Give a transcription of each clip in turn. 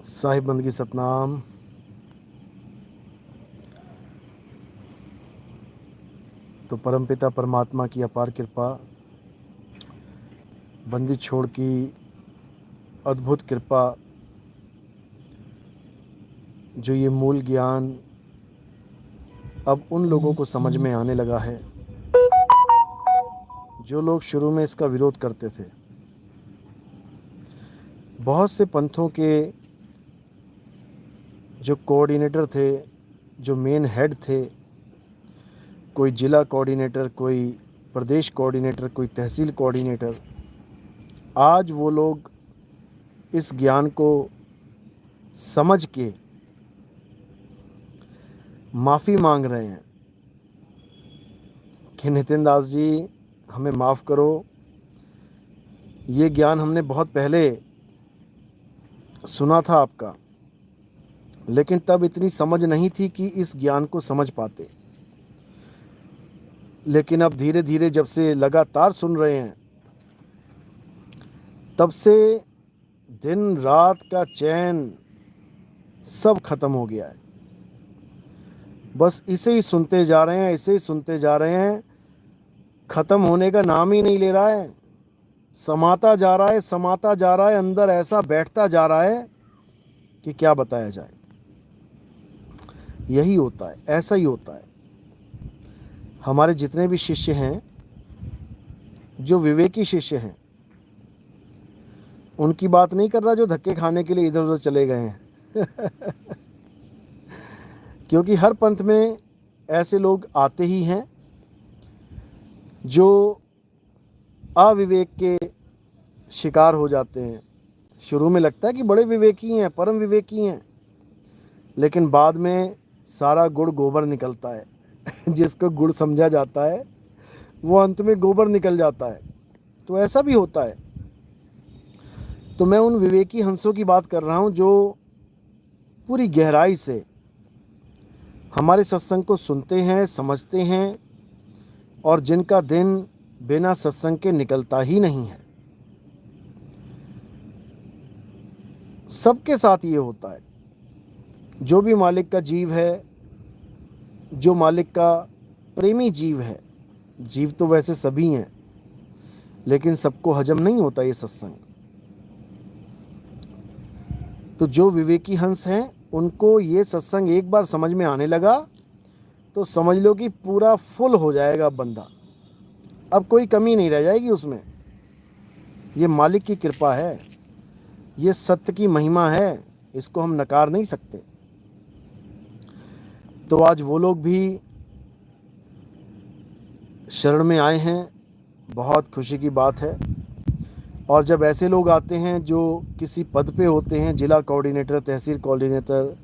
साहिब बंदगी सतनाम। तो परमपिता परमात्मा की अपार कृपा, बंदी छोड़ की अद्भुत कृपा, जो ये मूल ज्ञान अब उन लोगों को समझ में आने लगा है जो लोग शुरू में इसका विरोध करते थे। बहुत से पंथों के जो कोऑर्डिनेटर थे, जो मेन हेड थे, कोई जिला कोऑर्डिनेटर, कोई प्रदेश कोऑर्डिनेटर, कोई तहसील कोऑर्डिनेटर, आज वो लोग इस ज्ञान को समझ के माफ़ी मांग रहे हैं कि नितिन दास जी हमें माफ़ करो, ये ज्ञान हमने बहुत पहले सुना था आपका, लेकिन तब इतनी समझ नहीं थी कि इस ज्ञान को समझ पाते। लेकिन अब धीरे धीरे जब से लगातार सुन रहे हैं, तब से दिन रात का चैन सब खत्म हो गया है। बस इसे ही सुनते जा रहे हैं, इसे ही सुनते जा रहे हैं, ख़त्म होने का नाम ही नहीं ले रहा है। समाता जा रहा है, समाता जा रहा है, अंदर ऐसा बैठता जा रहा है कि क्या बताया जाए। यही होता है, ऐसा ही होता है। हमारे जितने भी शिष्य हैं, जो विवेकी शिष्य हैं, उनकी बात नहीं कर रहा जो धक्के खाने के लिए इधर उधर चले गए हैं क्योंकि हर पंथ में ऐसे लोग आते ही हैं जो अविवेक के शिकार हो जाते हैं। शुरू में लगता है कि बड़े विवेकी हैं, परम विवेकी हैं, लेकिन बाद में सारा गुड़ गोबर निकलता है जिसको गुड़ समझा जाता है वो अंत में गोबर निकल जाता है। तो ऐसा भी होता है। तो मैं उन विवेकी हंसों की बात कर रहा हूँ जो पूरी गहराई से हमारे सत्संग को सुनते हैं, समझते हैं, और जिनका दिन बिना सत्संग के निकलता ही नहीं है। सबके साथ ये होता है। जो भी मालिक का जीव है, जो मालिक का प्रेमी जीव है, जीव तो वैसे सभी हैं, लेकिन सबको हजम नहीं होता ये सत्संग। तो जो विवेकी हंस हैं, उनको ये सत्संग एक बार समझ में आने लगा तो समझ लो कि पूरा फुल हो जाएगा बंदा, अब कोई कमी नहीं रह जाएगी उसमें। ये मालिक की कृपा है, ये सत्य की महिमा है, इसको हम नकार नहीं सकते। तो आज वो लोग भी शरण में आए हैं, बहुत खुशी की बात है। और जब ऐसे लोग आते हैं जो किसी पद पे होते हैं, जिला कोऑर्डिनेटर, तहसील कोऑर्डिनेटर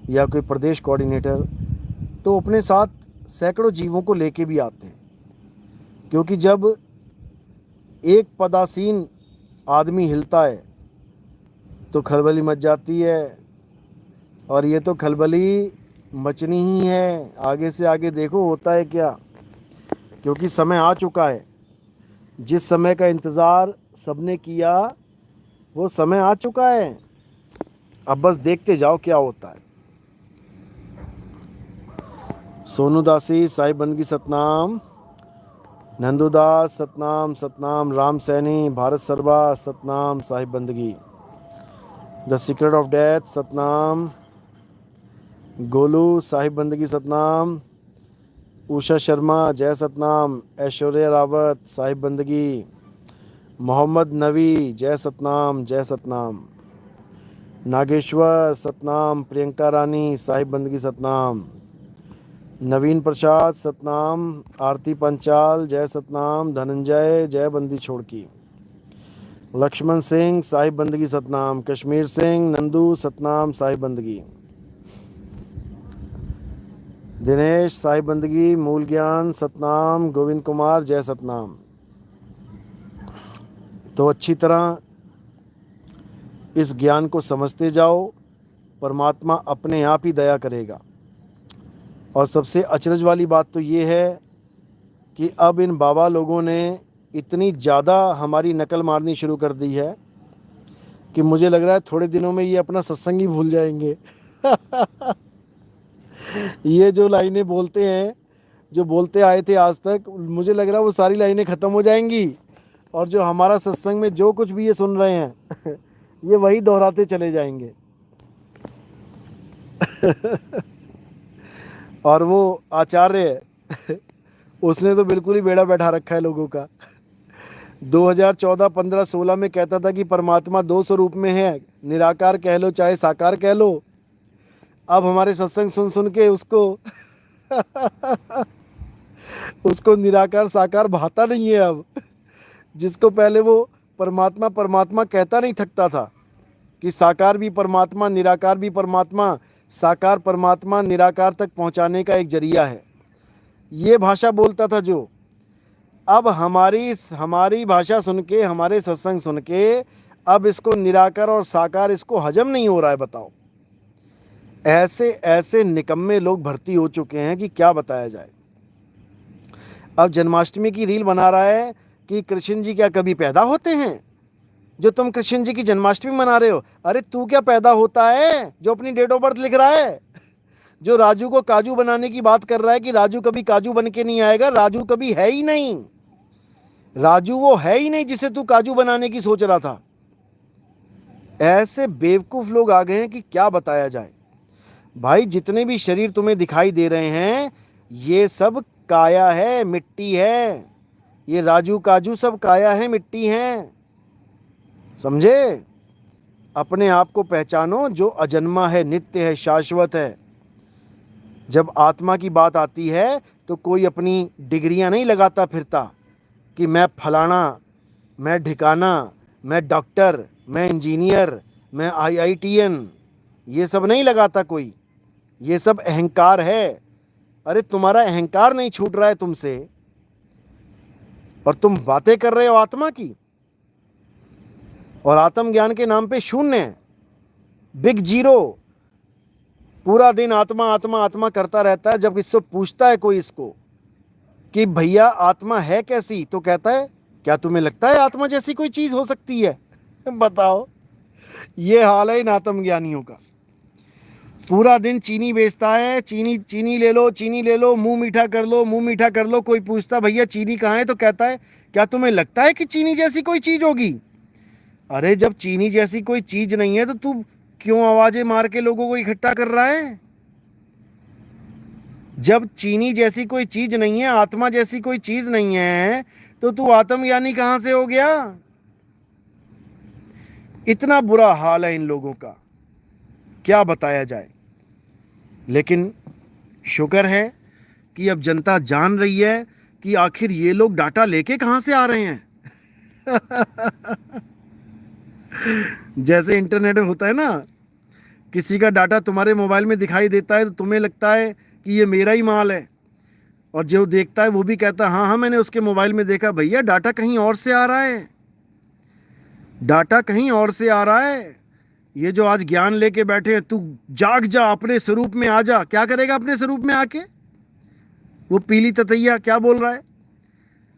या कोई प्रदेश कोऑर्डिनेटर, तो अपने साथ सैकड़ों जीवों को लेके भी आते हैं। क्योंकि जब एक पदासीन आदमी हिलता है तो खलबली मच जाती है, और ये तो खलबली मचनी ही है। आगे से आगे देखो होता है क्या, क्योंकि समय आ चुका है। जिस समय का इंतज़ार सबने किया वो समय आ चुका है। अब बस देखते जाओ क्या होता है। सोनू दासी साहिब बंदगी सतनाम, नंदुदास सतनाम, सतनाम राम सैनी, भारत सरबा सतनाम, साहिब बंदगी the secret of death Satnam, Golu Sahib बंदगी सतनाम, उषा शर्मा जय सतनाम, ऐश्वर्या रावत साहिब बंदगी, मोहम्मद नवी जय सतनाम, जय सतनाम, नागेश्वर सतनाम, प्रियंका रानी साहिब बंदगी सतनाम, नवीन प्रसाद सतनाम, आरती पंचाल जय सतनाम, धनंजय जय बंदी छोड़ की, लक्ष्मण सिंह साहिब बंदगी सतनाम, कश्मीर सिंह नंदू सतनाम, साहिब बंदगी, दिनेश साहिब बंदगी, मूल ज्ञान सतनाम, गोविंद कुमार जय सतनाम। तो अच्छी तरह इस ज्ञान को समझते जाओ, परमात्मा अपने आप ही दया करेगा। और सबसे अचरज वाली बात तो ये है कि अब इन बाबा लोगों ने इतनी ज़्यादा हमारी नकल मारनी शुरू कर दी है कि मुझे लग रहा है थोड़े दिनों में ये अपना सत्संग ही भूल जाएंगे। ये जो लाइनें बोलते हैं, जो बोलते आए थे आज तक, मुझे लग रहा है वो सारी लाइनें खत्म हो जाएंगी, और जो हमारा सत्संग में जो कुछ भी ये सुन रहे हैं ये वही दोहराते चले जाएंगे। और वो आचार्य उसने तो बिल्कुल ही बेड़ा बैठा रखा है लोगों का। 2014, 15, 16 में कहता था कि परमात्मा दो स्वरूप में है, निराकार कह लो चाहे साकार कह लो। अब हमारे सत्संग सुन सुन के उसको उसको निराकार साकार भाता नहीं है अब। जिसको पहले वो परमात्मा परमात्मा कहता नहीं थकता था कि साकार भी परमात्मा, निराकार भी परमात्मा, साकार परमात्मा निराकार तक पहुंचाने का एक जरिया है, ये भाषा बोलता था जो। अब हमारी भाषा सुन के, हमारे सत्संग सुन के अब इसको निराकार और साकार इसको हजम नहीं हो रहा है। बताओ, ऐसे ऐसे निकम्मे लोग भर्ती हो चुके हैं कि क्या बताया जाए। अब जन्माष्टमी की रील बना रहा है कि कृष्ण जी क्या कभी पैदा होते हैं जो तुम कृष्ण जी की जन्माष्टमी मना रहे हो? अरे तू क्या पैदा होता है जो अपनी डेट ऑफ बर्थ लिख रहा है? जो राजू को काजू बनाने की बात कर रहा है कि राजू कभी काजू बन के नहीं आएगा, राजू कभी है ही नहीं। राजू वो है ही नहीं जिसे तू काजू बनाने की सोच रहा था। ऐसे बेवकूफ लोग आ गए हैं कि क्या बताया जाए। भाई, जितने भी शरीर तुम्हें दिखाई दे रहे हैं ये सब काया है, मिट्टी है। ये राजू काजू सब काया है, मिट्टी है, समझे? अपने आप को पहचानो जो अजन्मा है, नित्य है, शाश्वत है। जब आत्मा की बात आती है तो कोई अपनी डिग्रियां नहीं लगाता फिरता कि मैं फलाना, मैं ढिकाना, मैं डॉक्टर, मैं इंजीनियर, मैं IITN, ये सब नहीं लगाता कोई। ये सब अहंकार है। अरे तुम्हारा अहंकार नहीं छूट रहा है तुमसे, और तुम बातें कर रहे हो आत्मा की, और आत्मज्ञान के नाम पे शून्य, बिग जीरो। पूरा दिन आत्मा आत्मा आत्मा करता रहता है। जब इससे पूछता है कोई इसको कि भैया आत्मा है कैसी, तो कहता है क्या तुम्हें लगता है आत्मा जैसी कोई चीज हो सकती है? बताओ, ये हाल है इन आत्मज्ञानियों का। पूरा दिन चीनी बेचता है, चीनी चीनी ले लो, चीनी ले लो, मुंह मीठा कर लो, मुंह मीठा कर लो। कोई पूछता भैया चीनी कहाँ है, तो कहता है क्या तुम्हें लगता है कि चीनी जैसी कोई चीज होगी? अरे जब चीनी जैसी कोई चीज नहीं है तो तू क्यों आवाजें मार के लोगों को इकट्ठा कर रहा है? जब चीनी जैसी कोई चीज नहीं है, आत्मा जैसी कोई चीज नहीं है, तो तू आत्मज्ञानी कहां से हो गया? इतना बुरा हाल है इन लोगों का, क्या बताया जाए। लेकिन शुक्र है कि अब जनता जान रही है कि आखिर ये लोग डाटा लेके कहां से आ रहे हैं। जैसे इंटरनेट में होता है ना, किसी का डाटा तुम्हारे मोबाइल में दिखाई देता है तो तुम्हें लगता है कि ये मेरा ही माल है, और जो देखता है वो भी कहता है हाँ हाँ मैंने उसके मोबाइल में देखा। भैया डाटा कहीं और से आ रहा है, डाटा कहीं और से आ रहा है। ये जो आज ज्ञान लेके बैठे हैं, तू जाग जा, अपने स्वरूप में आ जा। क्या करेगा अपने स्वरूप में आके? वो पीली ततैया क्या बोल रहा है,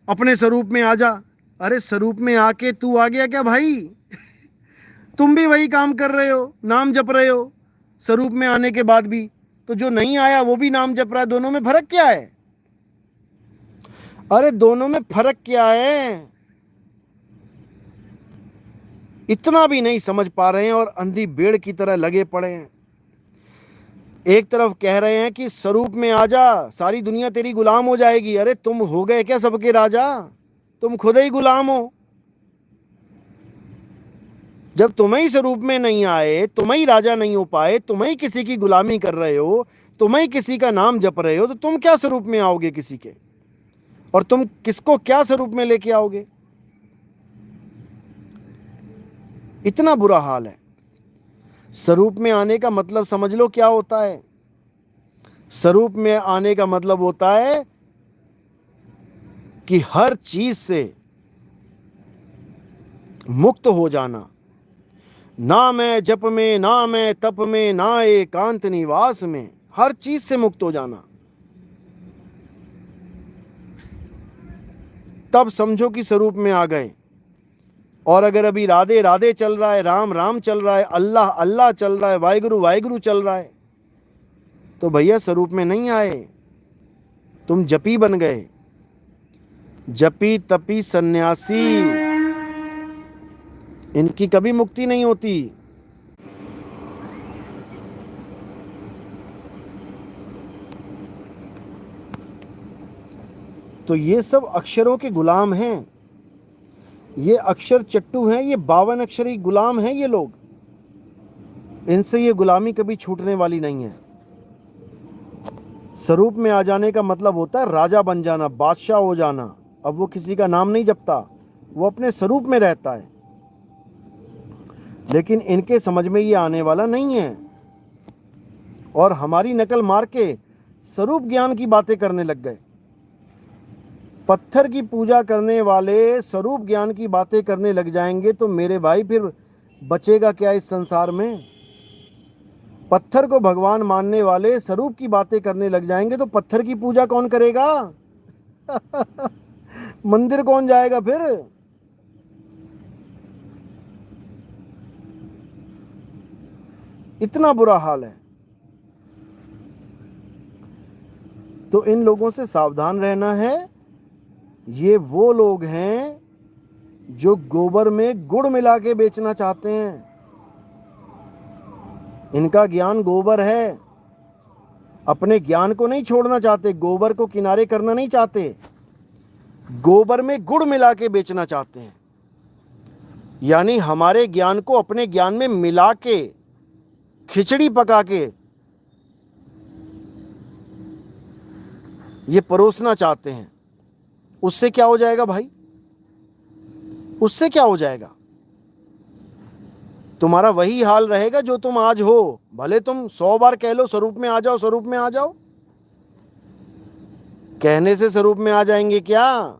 अपने स्वरूप में आ जा। अरे स्वरूप में आके तू आ गया क्या भाई? तुम भी वही काम कर रहे हो, नाम जप रहे हो स्वरूप में आने के बाद भी। तो जो नहीं आया वो भी नाम जप रहा है। दोनों में फर्क क्या है? अरे दोनों में फर्क क्या है? इतना भी नहीं समझ पा रहे हैं और अंधी भेड़ की तरह लगे पड़े हैं। एक तरफ कह रहे हैं कि स्वरूप में आ जा, सारी दुनिया तेरी गुलाम हो जाएगी। अरे तुम हो गए क्या सबके राजा? तुम खुद ही गुलाम हो। जब तुम ही स्वरूप में नहीं आए, तुम ही राजा नहीं हो पाए, तुम ही किसी की गुलामी कर रहे हो, तुम ही किसी का नाम जप रहे हो, तो तुम क्या स्वरूप में आओगे किसी के? और तुम किसको क्या स्वरूप में लेके आओगे? इतना बुरा हाल है। स्वरूप में आने का मतलब समझ लो क्या होता है। स्वरूप में आने का मतलब होता है कि हर चीज से मुक्त हो जाना। ना मैं जप में, ना मैं तप में, ना एकांत निवास में, हर चीज से मुक्त हो जाना। तब समझो कि स्वरूप में आ गए। और अगर अभी राधे राधे चल रहा है, राम राम चल रहा है, अल्लाह अल्लाह चल रहा है, वाहिगुरु वाहिगुरु चल रहा है, तो भैया स्वरूप में नहीं आए, तुम जपी बन गए। जपी तपी सन्यासी, इनकी कभी मुक्ति नहीं होती। तो ये सब अक्षरों के गुलाम हैं, ये अक्षर चट्टू हैं, ये 52 अक्षरी गुलाम हैं ये लोग। इनसे ये गुलामी कभी छूटने वाली नहीं है। स्वरूप में आ जाने का मतलब होता है राजा बन जाना, बादशाह हो जाना। अब वो किसी का नाम नहीं जपता, वो अपने स्वरूप में रहता है। लेकिन इनके समझ में ये आने वाला नहीं है, और हमारी नकल मार के स्वरूप ज्ञान की बातें करने लग गए। पत्थर की पूजा करने वाले स्वरूप ज्ञान की बातें करने लग जाएंगे तो मेरे भाई फिर बचेगा क्या इस संसार में। पत्थर को भगवान मानने वाले स्वरूप की बातें करने लग जाएंगे तो पत्थर की पूजा कौन करेगा? मंदिर कौन जाएगा फिर? इतना बुरा हाल है। तो इन लोगों से सावधान रहना है। ये वो लोग हैं जो गोबर में गुड़ मिला के बेचना चाहते हैं। इनका ज्ञान गोबर है, अपने ज्ञान को नहीं छोड़ना चाहते, गोबर को किनारे करना नहीं चाहते, गोबर में गुड़ मिला के बेचना चाहते हैं। यानी हमारे ज्ञान को अपने ज्ञान में मिला के खिचड़ी पका के ये परोसना चाहते हैं। उससे क्या हो जाएगा भाई? उससे क्या हो जाएगा? तुम्हारा वही हाल रहेगा जो तुम आज हो। भले तुम 100 बार कह लो स्वरूप में आ जाओ, स्वरूप में आ जाओ, कहने से स्वरूप में आ जाएंगे क्या?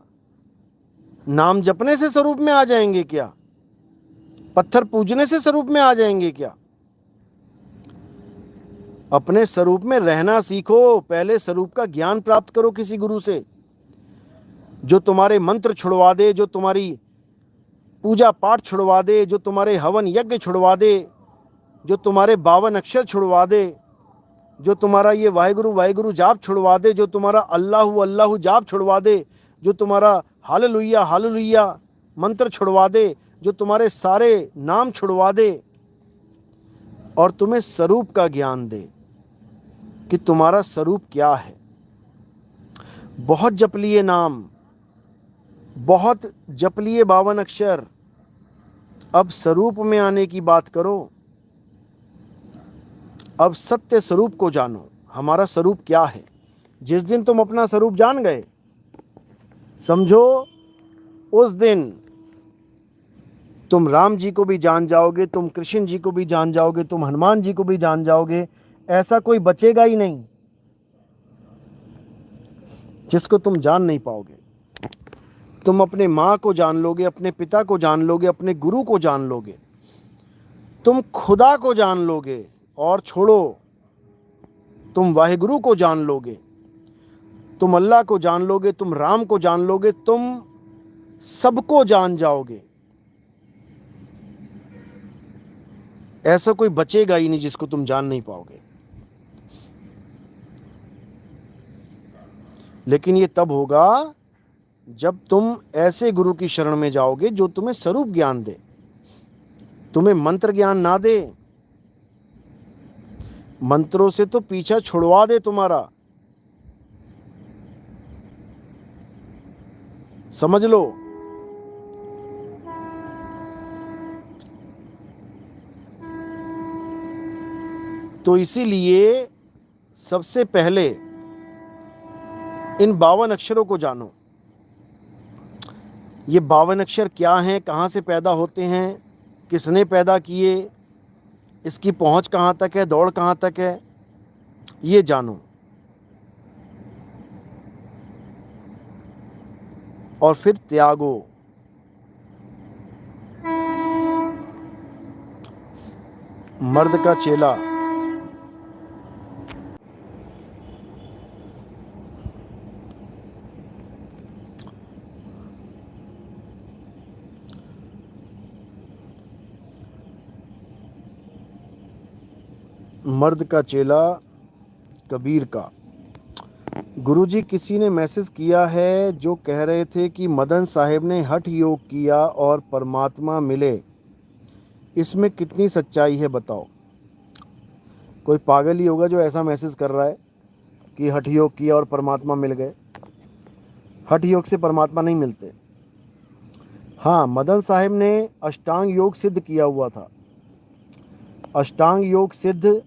नाम जपने से स्वरूप में आ जाएंगे क्या? पत्थर पूजने से स्वरूप में आ जाएंगे क्या? अपने स्वरूप में रहना सीखो। पहले स्वरूप का ज्ञान प्राप्त करो किसी गुरु से, जो तुम्हारे मंत्र छुड़वा दे, जो तुम्हारी पूजा पाठ छुड़वा दे, जो तुम्हारे हवन यज्ञ छुड़वा दे, जो तुम्हारे 52 अक्षर छुड़वा दे, जो तुम्हारा ये वाहिगुरु वाहिगुरु जाप छुड़वा दे, जो तुम्हारा अल्लाहु अल्लाहु जाप छुड़वा दे, जो तुम्हारा हालेलुया हालेलुया मंत्र छुड़वा दे, जो तुम्हारे सारे नाम छुड़वा दे, और तुम्हें स्वरूप का ज्ञान दे कि तुम्हारा स्वरूप क्या है। बहुत जप लिए नाम, बहुत जप लिए 52 अक्षर, अब स्वरूप में आने की बात करो। अब सत्य स्वरूप को जानो, हमारा स्वरूप क्या है। जिस दिन तुम अपना स्वरूप जान गए, समझो उस दिन तुम राम जी को भी जान जाओगे, तुम कृष्ण जी को भी जान जाओगे, तुम हनुमान जी को भी जान जाओगे। ऐसा कोई बचेगा ही नहीं जिसको तुम जान नहीं पाओगे। तुम अपने माँ को जान लोगे, अपने पिता को जान लोगे, अपने गुरु को जान लोगे, तुम खुदा को जान लोगे, और छोड़ो, तुम वाहिगुरु को जान लोगे, तुम अल्लाह को जान लोगे, तुम राम को जान लोगे, तुम सबको जान जाओगे। ऐसा कोई बचेगा ही नहीं जिसको तुम जान नहीं पाओगे। लेकिन ये तब होगा जब तुम ऐसे गुरु की शरण में जाओगे जो तुम्हें स्वरूप ज्ञान दे, तुम्हें मंत्र ज्ञान ना दे। मंत्रों से तो पीछा छुड़वा दे तुम्हारा, समझ लो। तो इसीलिए सबसे पहले इन 52 अक्षरों को जानो। ये 52 अक्षर क्या हैं, कहाँ से पैदा होते हैं, किसने पैदा किए, इसकी पहुंच कहाँ तक है, दौड़ कहाँ तक है, ये जानो। और फिर त्यागो। मर्द का चेला। मर्द का चेला कबीर का। गुरुजी, किसी ने मैसेज किया है जो कह रहे थे कि मदन साहब ने हठ योग किया और परमात्मा मिले, इसमें कितनी सच्चाई है बताओ। कोई पागल ही होगा जो ऐसा मैसेज कर रहा है कि हठ योग किया और परमात्मा मिल गए। हठ योग से परमात्मा नहीं मिलते। हाँ, मदन साहब ने अष्टांग योग सिद्ध किया हुआ था। अष्टांग योग सिद्ध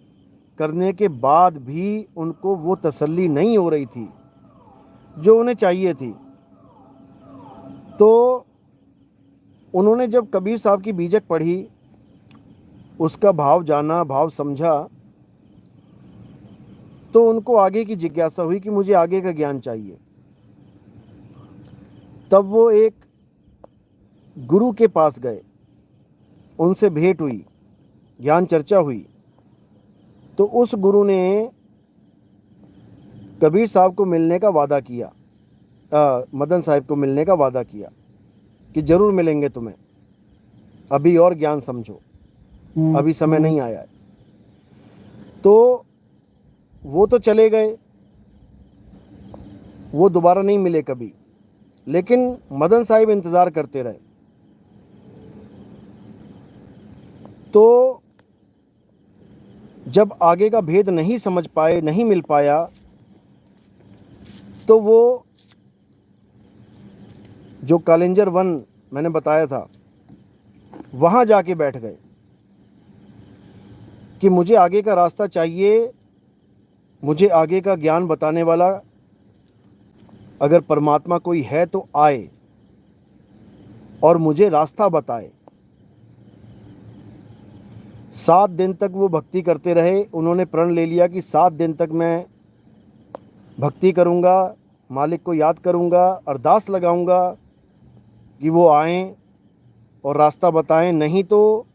करने के बाद भी उनको वो तसल्ली नहीं हो रही थी जो उन्हें चाहिए थी। तो उन्होंने जब कबीर साहब की बीजक पढ़ी, उसका भाव जाना, भाव समझा, तो उनको आगे की जिज्ञासा हुई कि मुझे आगे का ज्ञान चाहिए। तब वो एक गुरु के पास गए, उनसे भेंट हुई, ज्ञान चर्चा हुई। तो उस गुरु ने कबीर साहब को मिलने का वादा किया, मदन साहब को मिलने का वादा किया कि जरूर मिलेंगे तुम्हें, अभी और ज्ञान समझो, अभी समय नहीं आया है। तो वो तो चले गए, वो दोबारा नहीं मिले कभी, लेकिन मदन साहब इंतज़ार करते रहे। तो जब आगे का भेद नहीं समझ पाए, नहीं मिल पाया, तो वो जो कालिंजर वन मैंने बताया था, वहाँ जाके बैठ गए कि मुझे आगे का रास्ता चाहिए, मुझे आगे का ज्ञान बताने वाला अगर परमात्मा कोई है तो आए और मुझे रास्ता बताए। 7 दिन तक वो भक्ति करते रहे। उन्होंने प्रण ले लिया कि 7 दिन तक मैं भक्ति करूँगा, मालिक को याद करूँगा, अरदास लगाऊँगा कि वो आएं और रास्ता बताएं, नहीं तो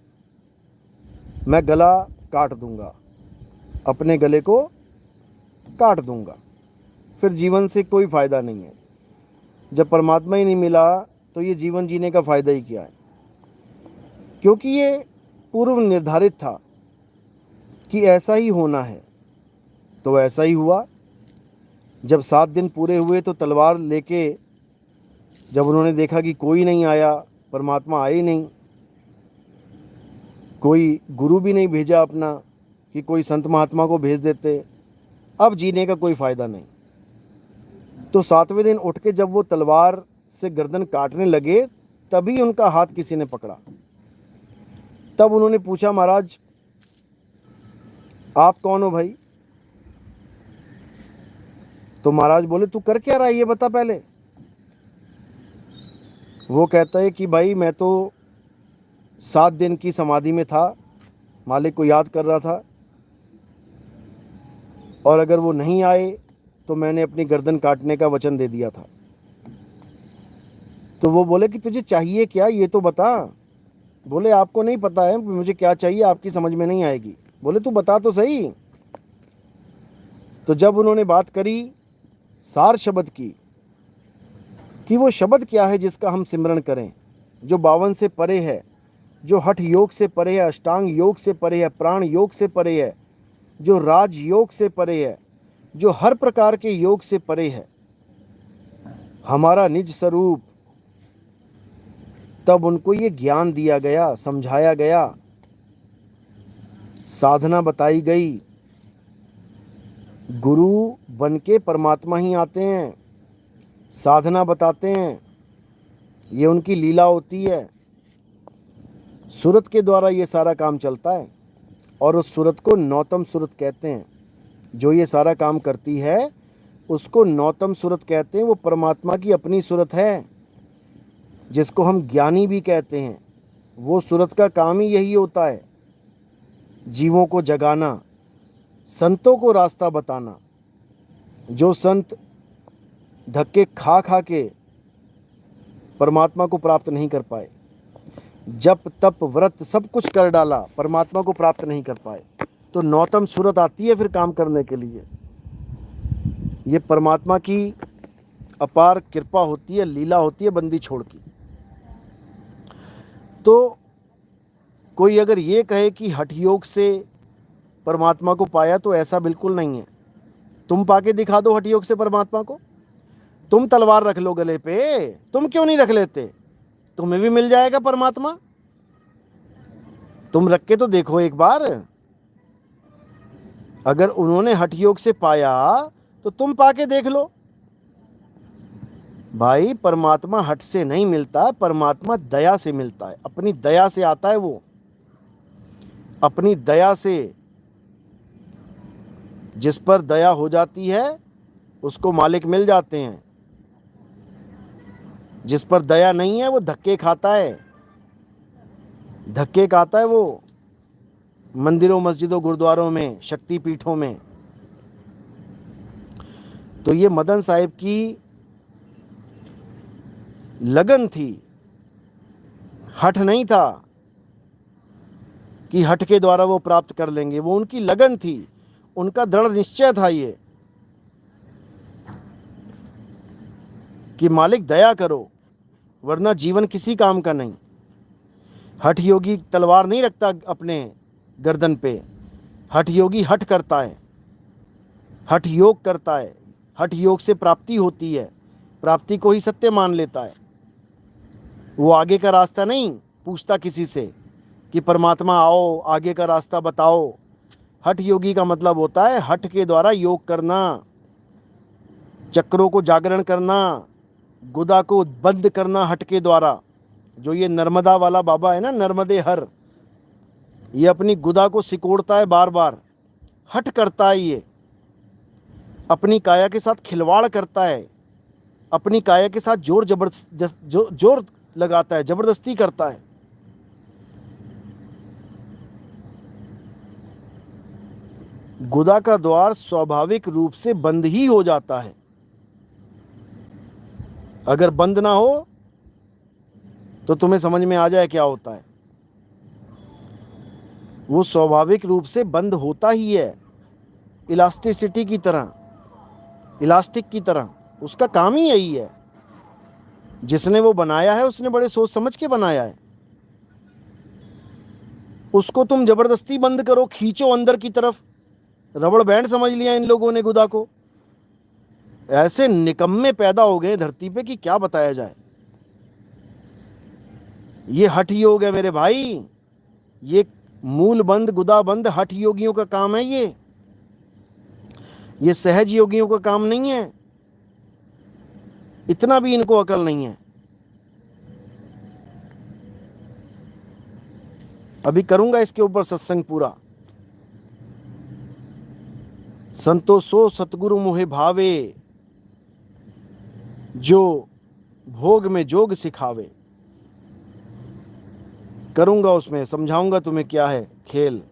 मैं गला काट दूँगा, अपने गले को काट दूँगा, फिर जीवन से कोई फ़ायदा नहीं है। जब परमात्मा ही नहीं मिला तो ये जीवन जीने का फ़ायदा ही क्या है। क्योंकि ये पूर्व निर्धारित था कि ऐसा ही होना है, तो ऐसा ही हुआ। जब 7 दिन पूरे हुए तो तलवार लेके जब उन्होंने देखा कि कोई नहीं आया, परमात्मा आए ही नहीं, कोई गुरु भी नहीं भेजा अपना कि कोई संत महात्मा को भेज देते, अब जीने का कोई फ़ायदा नहीं। तो 7वें दिन उठ के जब वो तलवार से गर्दन काटने लगे, तभी उनका हाथ किसी ने पकड़ा। तब उन्होंने पूछा, महाराज आप कौन हो भाई? तो महाराज बोले, तू कर क्या रहा है ये बता पहले। वो कहता है कि भाई मैं तो 7 दिन की समाधि में था, मालिक को याद कर रहा था, और अगर वो नहीं आए तो मैंने अपनी गर्दन काटने का वचन दे दिया था। तो वो बोले कि तुझे चाहिए क्या, ये तो बता। बोले आपको नहीं पता है मुझे क्या चाहिए, आपकी समझ में नहीं आएगी। बोले तू बता तो सही। तो जब उन्होंने बात करी सार शब्द की कि वो शब्द क्या है जिसका हम सिमरण करें, जो 52 से परे है, जो हठ योग से परे है, अष्टांग योग से परे है, प्राण योग से परे है, जो राज योग से परे है, जो हर प्रकार के योग से परे है, हमारा निज स्वरूप। तब उनको ये ज्ञान दिया गया, समझाया गया, साधना बताई गई। गुरु बन के परमात्मा ही आते हैं, साधना बताते हैं, ये उनकी लीला होती है। सूरत के द्वारा ये सारा काम चलता है, और उस सूरत को नौतम सूरत कहते हैं। जो ये सारा काम करती है उसको नौतम सूरत कहते हैं। वो परमात्मा की अपनी सूरत है, जिसको हम ज्ञानी भी कहते हैं। वो सूरत का काम ही यही होता है, जीवों को जगाना, संतों को रास्ता बताना। जो संत धक्के खा खा के परमात्मा को प्राप्त नहीं कर पाए, जप तप व्रत सब कुछ कर डाला, परमात्मा को प्राप्त नहीं कर पाए, तो नौतम सूरत आती है फिर काम करने के लिए। ये परमात्मा की अपार कृपा होती है, लीला होती है बंदी छोड़ की। तो कोई अगर ये कहे कि हठ योग से परमात्मा को पाया, तो ऐसा बिल्कुल नहीं है। तुम पाके दिखा दो हठ योग से परमात्मा को। तुम तलवार रख लो गले पे, तुम क्यों नहीं रख लेते? तुम्हें भी मिल जाएगा परमात्मा। तुम रख के तो देखो एक बार। अगर उन्होंने हठ योग से पाया तो तुम पाके देख लो। भाई परमात्मा हठ से नहीं मिलता, परमात्मा दया से मिलता है। अपनी दया से आता है वो, अपनी दया से। जिस पर दया हो जाती है उसको मालिक मिल जाते हैं। जिस पर दया नहीं है वो धक्के खाता है, धक्के खाता है वो मंदिरों, मस्जिदों, गुरुद्वारों में, शक्ति पीठों में। तो ये मदन साहिब की लगन थी, हठ नहीं था कि हठ के द्वारा वो प्राप्त कर लेंगे। वो उनकी लगन थी, उनका दृढ़ निश्चय था ये कि मालिक दया करो, वरना जीवन किसी काम का नहीं। हठ योगी तलवार नहीं रखता अपने गर्दन पे, हठ योगी हठ करता है, हठ योग करता है। हठ योग से प्राप्ति होती है, प्राप्ति को ही सत्य मान लेता है। वो आगे का रास्ता नहीं पूछता किसी से कि परमात्मा आओ आगे का रास्ता बताओ। हठ योगी का मतलब होता है हठ के द्वारा योग करना, चक्रों को जागरण करना, गुदा को बंद करना हठ के द्वारा। जो ये नर्मदा वाला बाबा है ना, नर्मदे हर, ये अपनी गुदा को सिकोड़ता है बार बार, हठ करता है ये, अपनी काया के साथ खिलवाड़ करता है, अपनी काया के साथ जोर लगाता है, जबरदस्ती करता है। गुदा का द्वार स्वाभाविक रूप से बंद ही हो जाता है। अगर बंद ना हो तो तुम्हें समझ में आ जाए क्या होता है। वो स्वाभाविक रूप से बंद होता ही है, इलास्टिसिटी की तरह, इलास्टिक की तरह। उसका काम ही यही है। जिसने वो बनाया है उसने बड़े सोच समझ के बनाया है। उसको तुम जबरदस्ती बंद करो, खींचो अंदर की तरफ। रबड़ बैंड समझ लिया इन लोगों ने गुदा को। ऐसे निकम्मे पैदा हो गए धरती पे कि क्या बताया जाए। ये हठ योग है मेरे भाई, ये मूल बंद, गुदा बंद हठ योगियों का काम है। ये सहज योगियों का काम नहीं है। इतना भी इनको अकल नहीं है। अभी करूंगा इसके ऊपर सत्संग पूरा। संतोषो सतगुरु मोहे भावे, जो भोग में जोग सिखावे। करूंगा, उसमें समझाऊंगा तुम्हें क्या है खेल।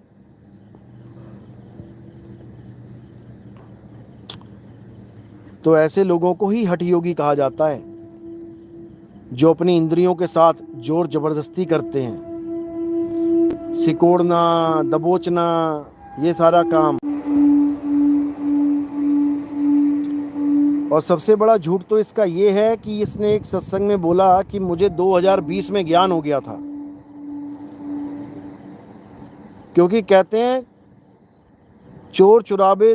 तो ऐसे लोगों को ही हठ योगी कहा जाता है, जो अपनी इंद्रियों के साथ जोर जबरदस्ती करते हैं, सिकोड़ना, दबोचना, ये सारा काम। और सबसे बड़ा झूठ तो इसका ये है कि इसने एक सत्संग में बोला कि मुझे 2020 में ज्ञान हो गया था। क्योंकि कहते हैं चोर चुराबे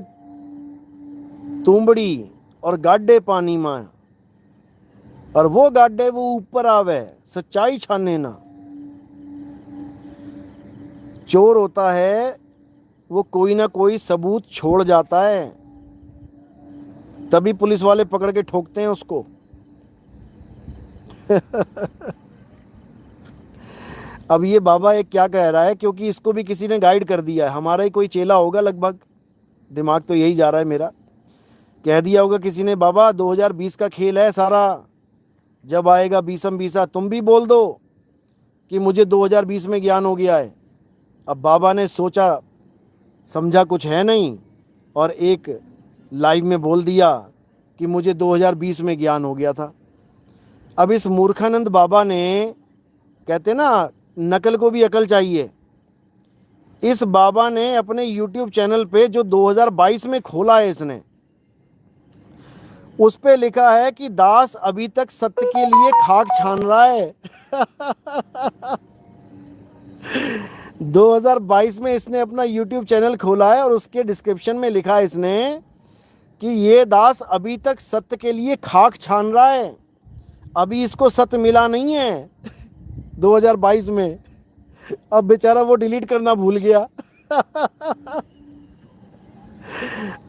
तुंबड़ी और गाड्डे पानी में, और वो गाड्डे वो ऊपर आवे, सच्चाई छाने ना। चोर होता है वो कोई ना कोई सबूत छोड़ जाता है, तभी पुलिस वाले पकड़ के ठोकते हैं उसको। अब ये बाबा एक क्या कह रहा है, क्योंकि इसको भी किसी ने गाइड कर दिया है, हमारा ही कोई चेला होगा लगभग, दिमाग तो यही जा रहा है मेरा। कह दिया होगा किसी ने, बाबा 2020 का खेल है सारा, जब आएगा बीसम बीसा तुम भी बोल दो कि मुझे 2020 में ज्ञान हो गया है। अब बाबा ने सोचा समझा कुछ है नहीं, और एक लाइव में बोल दिया कि मुझे 2020 में ज्ञान हो गया था। अब इस मूर्खानंद बाबा ने, कहते ना नकल को भी अकल चाहिए, इस बाबा ने अपने YouTube चैनल पे जो 2022 में खोला है इसने, उस पे लिखा है कि दास अभी तक सत्य के लिए खाक छान रहा है। 2022 में इसने अपना YouTube चैनल खोला है और उसके डिस्क्रिप्शन में लिखा है इसने कि ये दास अभी तक सत्य के लिए खाक छान रहा है, अभी इसको सत्य मिला नहीं है 2022 में। अब बेचारा वो डिलीट करना भूल गया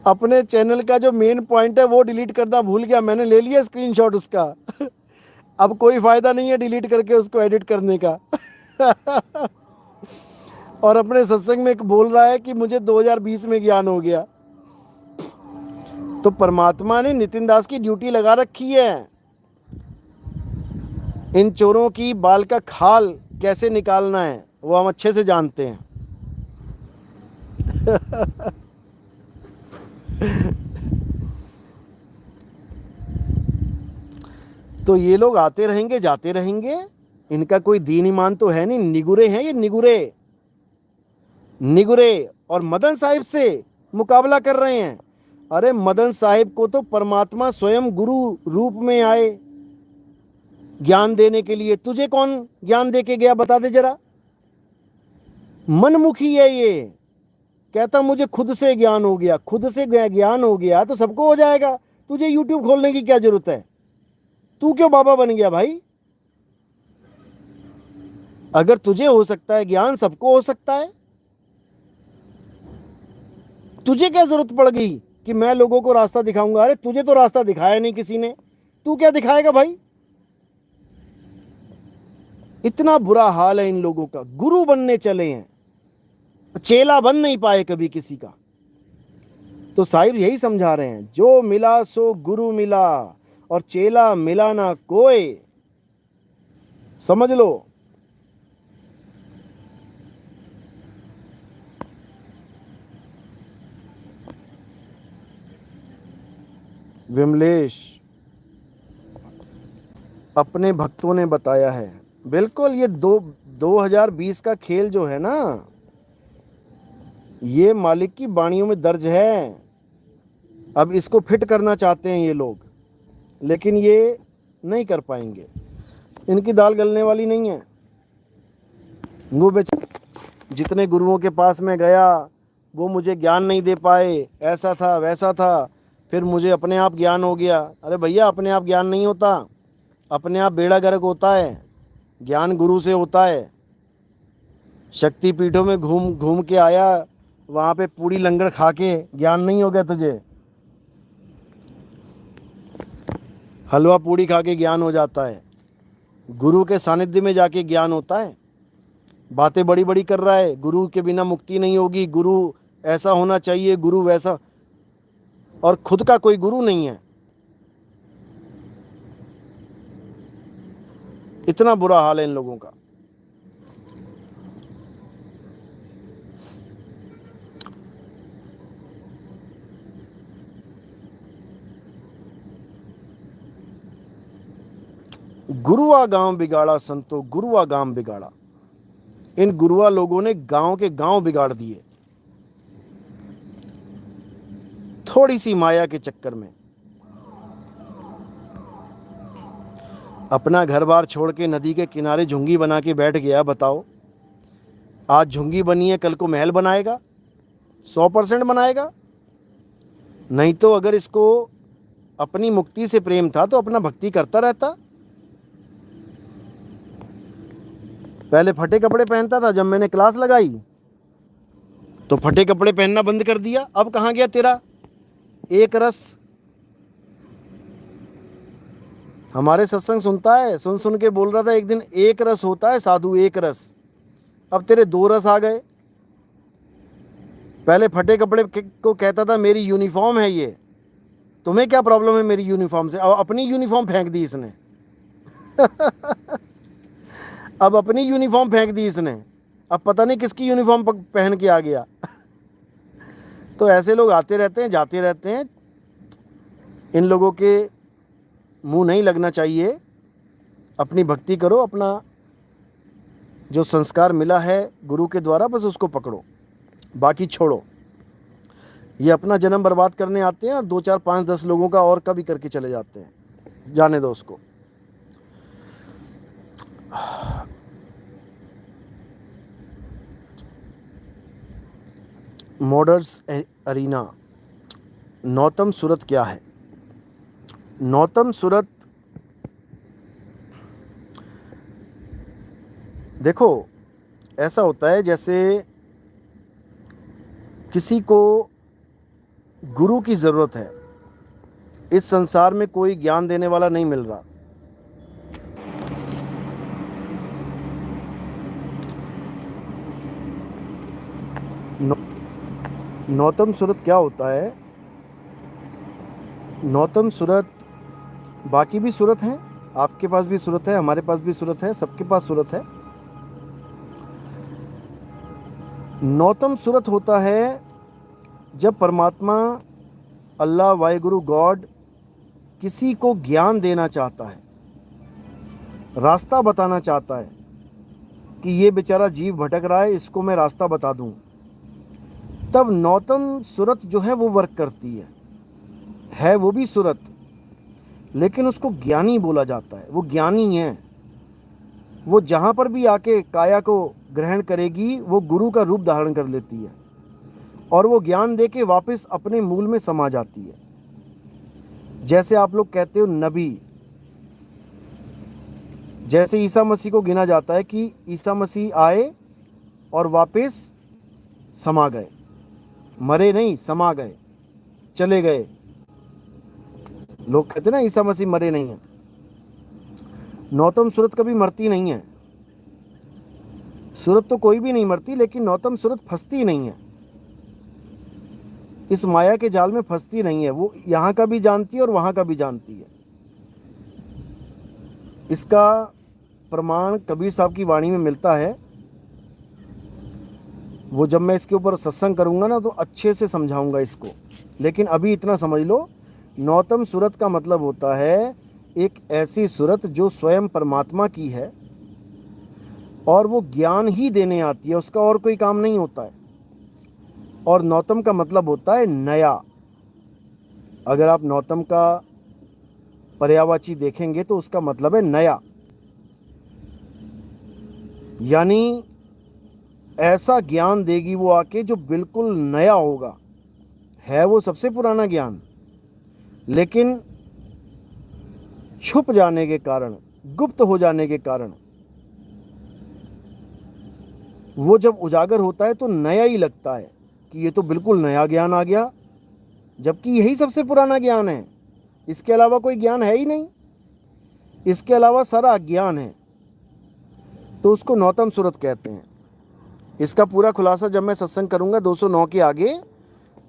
अपने चैनल का जो मेन पॉइंट है वो डिलीट करना भूल गया। मैंने ले लिया स्क्रीनशॉट उसका अब कोई फायदा नहीं है डिलीट करके उसको एडिट करने का और अपने सत्संग में बोल रहा है कि मुझे 2020 में ज्ञान हो गया। तो परमात्मा ने नितिन दास की ड्यूटी लगा रखी है, इन चोरों की बाल का खाल कैसे निकालना है वो हम अच्छे से जानते हैं तो ये लोग आते रहेंगे जाते रहेंगे, इनका कोई दीन ईमान तो है नहीं, निगुरे हैं ये, निगुरे निगुरे। और मदन साहिब से मुकाबला कर रहे हैं। अरे मदन साहिब को तो परमात्मा स्वयं गुरु रूप में आए ज्ञान देने के लिए, तुझे कौन ज्ञान दे के गया बता दे जरा। मनमुखी है ये, कहता मुझे खुद से ज्ञान हो गया, खुद से ज्ञान हो गया तो सबको हो जाएगा, तुझे यूट्यूब खोलने की क्या जरूरत है, तू क्यों बाबा बन गया भाई। अगर तुझे हो सकता है ज्ञान, सबको हो सकता है, तुझे क्या जरूरत पड़ गई कि मैं लोगों को रास्ता दिखाऊंगा। अरे तुझे तो रास्ता दिखाया नहीं किसी ने, तू क्या दिखाएगा भाई। इतना बुरा हाल है इन लोगों का, गुरु बनने चले हैं, चेला बन नहीं पाए कभी किसी का। तो साहिब यही समझा रहे हैं, जो मिला सो गुरु मिला और चेला मिला ना कोई, समझ लो। विमलेश, अपने भक्तों ने बताया है, बिल्कुल ये 2020 का खेल जो है ना, ये मालिक की वाणियों में दर्ज है। अब इसको फिट करना चाहते हैं ये लोग, लेकिन ये नहीं कर पाएंगे, इनकी दाल गलने वाली नहीं है। वो जितने गुरुओं के पास में गया वो मुझे ज्ञान नहीं दे पाए, ऐसा था वैसा था, फिर मुझे अपने आप ज्ञान हो गया। अरे भैया अपने आप ज्ञान नहीं होता, अपने आप बेड़ा गर्क होता है, ज्ञान गुरु से होता है। शक्ति पीठों में घूम घूम के आया, वहाँ पे पूड़ी लंगड़ खा के ज्ञान नहीं हो गया तुझे, हलवा पूड़ी खा के ज्ञान हो जाता है, गुरु के सानिध्य में जाके ज्ञान होता है। बातें बड़ी बड़ी कर रहा है, गुरु के बिना मुक्ति नहीं होगी, गुरु ऐसा होना चाहिए, गुरु वैसा, और खुद का कोई गुरु नहीं है। इतना बुरा हाल है इन लोगों का। गुरुआ गांव बिगाड़ा संतो, गुरुआ गांव बिगाड़ा। इन गुरुआ लोगों ने गांव के गांव बिगाड़ दिए, थोड़ी सी माया के चक्कर में। अपना घर बार छोड़ के नदी के किनारे झुंगी बना के बैठ गया। बताओ, आज झुंगी बनी है, कल को महल बनाएगा, 100% बनाएगा। नहीं तो अगर इसको अपनी मुक्ति से प्रेम था तो अपना भक्ति करता रहता। पहले फटे कपड़े पहनता था, जब मैंने क्लास लगाई तो फटे कपड़े पहनना बंद कर दिया। अब कहाँ गया तेरा एक रस। हमारे सत्संग सुनता है, सुन सुन के बोल रहा था एक दिन, एक रस होता है साधु, एक रस। अब तेरे 2 रस आ गए। पहले फटे कपड़े को कहता था मेरी यूनिफॉर्म है ये, तुम्हें क्या प्रॉब्लम है मेरी यूनिफॉर्म से। अब अपनी यूनिफॉर्म फेंक दी इसने अब अपनी यूनिफॉर्म फेंक दी इसने, अब पता नहीं किसकी यूनिफॉर्म पहन के आ गया तो ऐसे लोग आते रहते हैं जाते रहते हैं, इन लोगों के मुंह नहीं लगना चाहिए। अपनी भक्ति करो, अपना जो संस्कार मिला है गुरु के द्वारा बस उसको पकड़ो, बाकी छोड़ो। ये अपना जन्म बर्बाद करने आते हैं और 2 4 5 10 लोगों का और कभी करके चले जाते हैं, जाने दो उसको। मॉडर्स अरीना, नौतम सूरत क्या है? नौतम सूरत, देखो ऐसा होता है जैसे किसी को गुरु की ज़रूरत है, इस संसार में कोई ज्ञान देने वाला नहीं मिल रहा। नौ, नौतम सूरत क्या होता है? नौतम सूरत, बाकी भी सूरत हैं, आपके पास भी सूरत है, हमारे पास भी सूरत है, सबके पास सूरत है। नौतम सूरत होता है जब परमात्मा, अल्लाह, वाहिगुरु, गॉड किसी को ज्ञान देना चाहता है, रास्ता बताना चाहता है कि ये बेचारा जीव भटक रहा है, इसको मैं रास्ता बता दूं, तब नौतम सूरत जो है वो वर्क करती है वो भी सूरत, लेकिन उसको ज्ञानी बोला जाता है। वो ज्ञानी है, वो जहाँ पर भी आके काया को ग्रहण करेगी वो गुरु का रूप धारण कर लेती है और वो ज्ञान दे के वापस अपने मूल में समा जाती है। जैसे आप लोग कहते हो नबी, जैसे ईसा मसीह को गिना जाता है कि ईसा मसीह आए और वापस समा गए, मरे नहीं, समा गए, चले गए। लोग कहते ना ईसा मसीह मरे नहीं है। नौतम सूरत कभी मरती नहीं है। सूरत तो कोई भी नहीं मरती, लेकिन नौतम सूरत फंसती नहीं है, इस माया के जाल में फंसती नहीं है। वो यहाँ का भी जानती है और वहाँ का भी जानती है। इसका प्रमाण कबीर साहब की वाणी में मिलता है। वो जब मैं इसके ऊपर सत्संग करूँगा ना तो अच्छे से समझाऊंगा इसको, लेकिन अभी इतना समझ लो, नौतम सूरत का मतलब होता है एक ऐसी सूरत जो स्वयं परमात्मा की है और वो ज्ञान ही देने आती है, उसका और कोई काम नहीं होता है। और नौतम का मतलब होता है नया। अगर आप नौतम का पर्यायवाची देखेंगे तो उसका मतलब है नया, यानी ऐसा ज्ञान देगी वो आके जो बिल्कुल नया होगा। है वो सबसे पुराना ज्ञान, लेकिन छुप जाने के कारण, गुप्त हो जाने के कारण वो जब उजागर होता है तो नया ही लगता है कि ये तो बिल्कुल नया ज्ञान आ गया, जबकि यही सबसे पुराना ज्ञान है। इसके अलावा कोई ज्ञान है ही नहीं, इसके अलावा सारा अज्ञान है। तो उसको नौतम सूरत कहते हैं। इसका पूरा खुलासा जब मैं सत्संग करूंगा 209 के आगे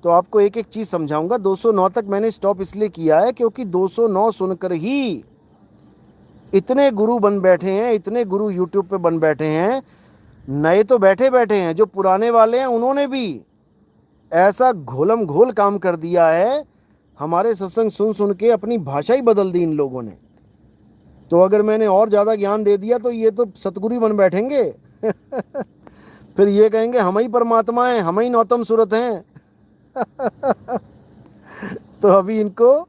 तो आपको एक एक चीज़ समझाऊंगा। 209 तक मैंने स्टॉप इसलिए किया है क्योंकि 209 सुनकर ही इतने गुरु बन बैठे हैं, इतने गुरु यूट्यूब पे बन बैठे हैं। नए तो बैठे बैठे हैं, जो पुराने वाले हैं उन्होंने भी ऐसा घोलम घोल काम कर दिया है। हमारे सत्संग सुन सुन के अपनी भाषा ही बदल दी इन लोगों ने। तो अगर मैंने और ज़्यादा ज्ञान दे दिया तो ये तो सतगुरु बन बैठेंगे फिर ये कहेंगे हम ही परमात्मा हैं, हम ही नौतम सूरत हैं तो अभी इनको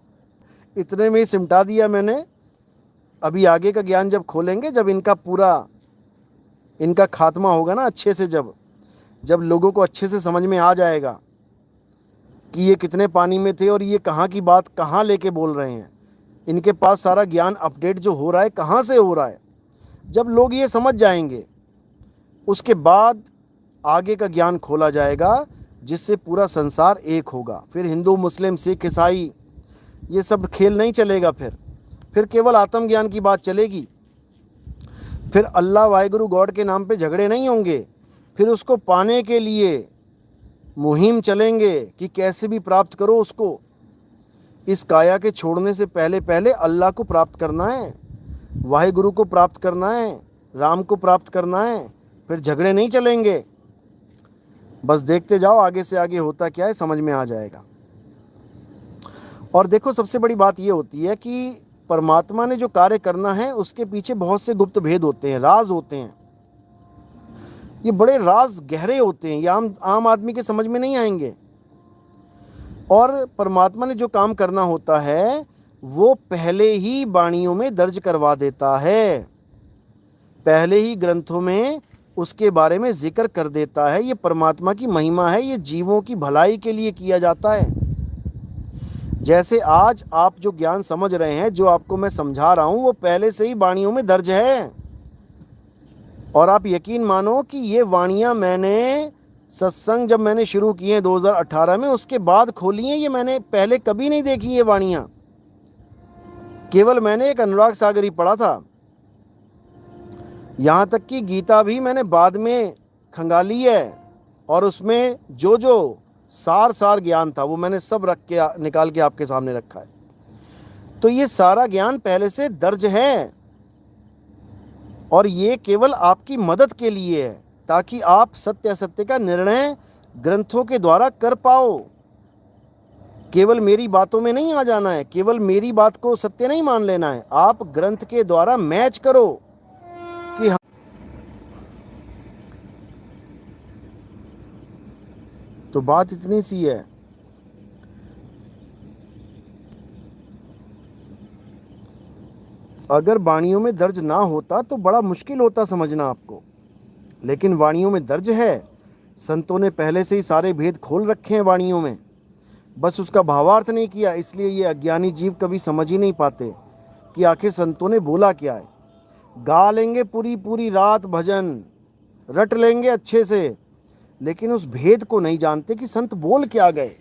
इतने में ही सिमटा दिया मैंने। अभी आगे का ज्ञान जब खोलेंगे, जब इनका पूरा इनका खात्मा होगा ना अच्छे से, जब लोगों को अच्छे से समझ में आ जाएगा कि ये कितने पानी में थे और ये कहाँ की बात कहाँ लेके बोल रहे हैं, इनके पास सारा ज्ञान अपडेट जो हो रहा है कहाँ से हो रहा है, जब लोग ये समझ जाएंगे उसके बाद आगे का ज्ञान खोला जाएगा जिससे पूरा संसार एक होगा। फिर हिंदू, मुस्लिम, सिख, ईसाई ये सब खेल नहीं चलेगा। फिर केवल आत्मज्ञान की बात चलेगी। फिर अल्लाह, वाहिगुरु, गॉड के नाम पे झगड़े नहीं होंगे। फिर उसको पाने के लिए मुहिम चलेंगे कि कैसे भी प्राप्त करो उसको। इस काया के छोड़ने से पहले पहले अल्लाह को प्राप्त करना है, वाहिगुरु को प्राप्त करना है, राम को प्राप्त करना है। फिर झगड़े नहीं चलेंगे। बस देखते जाओ आगे से आगे होता क्या है, समझ में आ जाएगा। और देखो सबसे बड़ी बात ये होती है कि परमात्मा ने जो कार्य करना है उसके पीछे बहुत से गुप्त भेद होते हैं, राज होते हैं। ये बड़े राज गहरे होते हैं, ये आम आदमी के समझ में नहीं आएंगे। और परमात्मा ने जो काम करना होता है वो पहले ही वाणियों में दर्ज करवा देता है, पहले ही ग्रंथों में उसके बारे में जिक्र कर देता है। ये परमात्मा की महिमा है, ये जीवों की भलाई के लिए किया जाता है। जैसे आज आप जो ज्ञान समझ रहे हैं, जो आपको मैं समझा रहा हूं, वो पहले से ही वाणियों में दर्ज है। और आप यकीन मानो कि ये वाणियां मैंने सत्संग जब मैंने शुरू किए 2018 में, उसके बाद खोली हैं। ये मैंने पहले कभी नहीं देखी ये वाणियां। केवल मैंने एक अनुराग सागर ही पढ़ा था। यहाँ तक कि गीता भी मैंने बाद में खंगाली है, और उसमें जो जो सार ज्ञान था वो मैंने सब रख के निकाल के आपके सामने रखा है। तो ये सारा ज्ञान पहले से दर्ज है, और ये केवल आपकी मदद के लिए है, ताकि आप सत्य असत्य का निर्णय ग्रंथों के द्वारा कर पाओ। केवल मेरी बातों में नहीं आ जाना है, केवल मेरी बात को सत्य नहीं मान लेना है, आप ग्रंथ के द्वारा मैच करो कि तो बात इतनी सी है। अगर वाणियों में दर्ज ना होता तो बड़ा मुश्किल होता समझना आपको, लेकिन वाणियों में दर्ज है। संतों ने पहले से ही सारे भेद खोल रखे हैं वाणियों में, बस उसका भावार्थ नहीं किया। इसलिए ये अज्ञानी जीव कभी समझ ही नहीं पाते कि आखिर संतों ने बोला क्या है। गा लेंगे पूरी पूरी रात भजन, रट लेंगे अच्छे से, लेकिन उस भेद को नहीं जानते कि संत बोल क्या गए।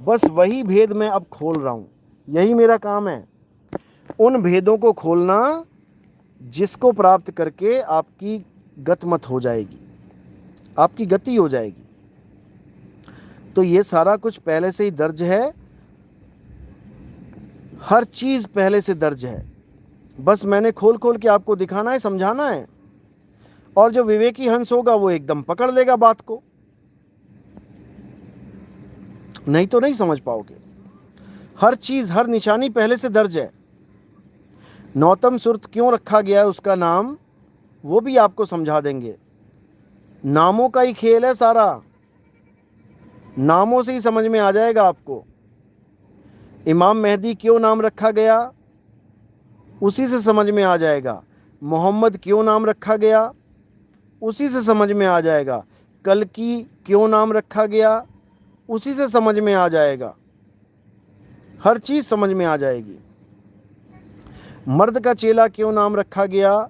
बस वही भेद मैं अब खोल रहा हूँ, यही मेरा काम है, उन भेदों को खोलना जिसको प्राप्त करके आपकी गतिमत हो जाएगी, आपकी गति हो जाएगी। तो ये सारा कुछ पहले से ही दर्ज है, हर चीज पहले से दर्ज है। बस मैंने खोल खोल के आपको दिखाना है, समझाना है, और जो विवेकी हंस होगा वो एकदम पकड़ लेगा बात को, नहीं तो नहीं समझ पाओगे। हर चीज, हर निशानी पहले से दर्ज है। नौतम सुरत क्यों रखा गया है उसका नाम, वो भी आपको समझा देंगे। नामों का ही खेल है सारा, नामों से ही समझ में आ जाएगा आपको। इमाम मेहदी क्यों नाम रखा गया, उसी से समझ में आ जाएगा। मोहम्मद क्यों नाम रखा गया, उसी से समझ में आ जाएगा। कल्कि क्यों नाम रखा गया, उसी से समझ में आ जाएगा। हर चीज समझ में आ जाएगी। मर्द का चेला क्यों नाम रखा गया,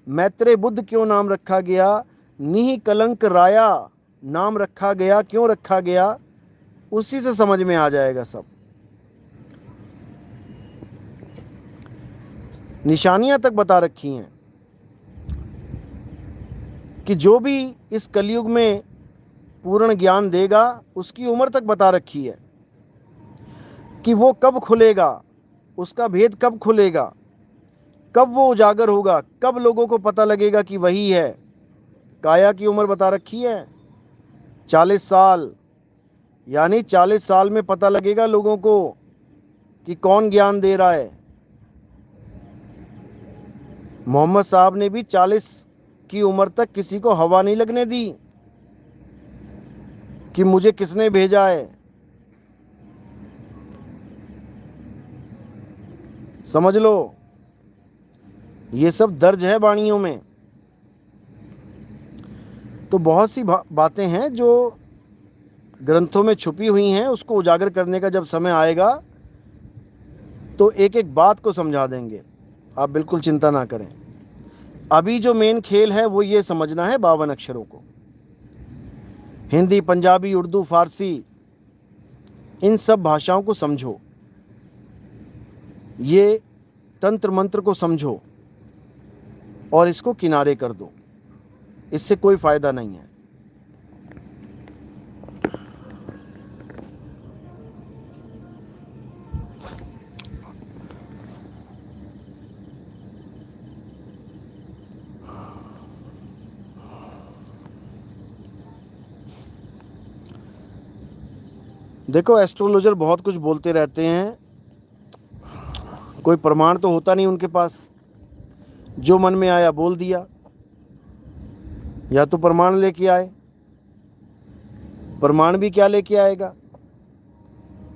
मैत्रेय बुद्ध क्यों नाम रखा गया, निहि कलंक राया नाम रखा गया, क्यों रखा गया, उसी से समझ में आ जाएगा सब। निशानियां तक बता रखी हैं कि जो भी इस कलयुग में पूर्ण ज्ञान देगा उसकी उम्र तक बता रखी है कि वो कब खुलेगा, उसका भेद कब खुलेगा, कब वो उजागर होगा, कब लोगों को पता लगेगा कि वही है। काया की उम्र बता रखी है 40 साल, यानी 40 साल में पता लगेगा लोगों को कि कौन ज्ञान दे रहा है। मोहम्मद साहब ने भी 40 की उम्र तक किसी को हवा नहीं लगने दी कि मुझे किसने भेजा है। समझ लो, ये सब दर्ज है वाणियों में। तो बहुत सी बातें हैं जो ग्रंथों में छुपी हुई हैं, उसको उजागर करने का जब समय आएगा तो एक एक बात को समझा देंगे, आप बिल्कुल चिंता ना करें। अभी जो मेन खेल है वो ये समझना है 52 अक्षरों को। हिंदी, पंजाबी, उर्दू, फारसी, इन सब भाषाओं को समझो, ये तंत्र मंत्र को समझो और इसको किनारे कर दो, इससे कोई फायदा नहीं है। देखो, एस्ट्रोलॉजर बहुत कुछ बोलते रहते हैं, कोई प्रमाण तो होता नहीं उनके पास, जो मन में आया बोल दिया। या तो प्रमाण लेके आए, प्रमाण भी क्या लेके आएगा।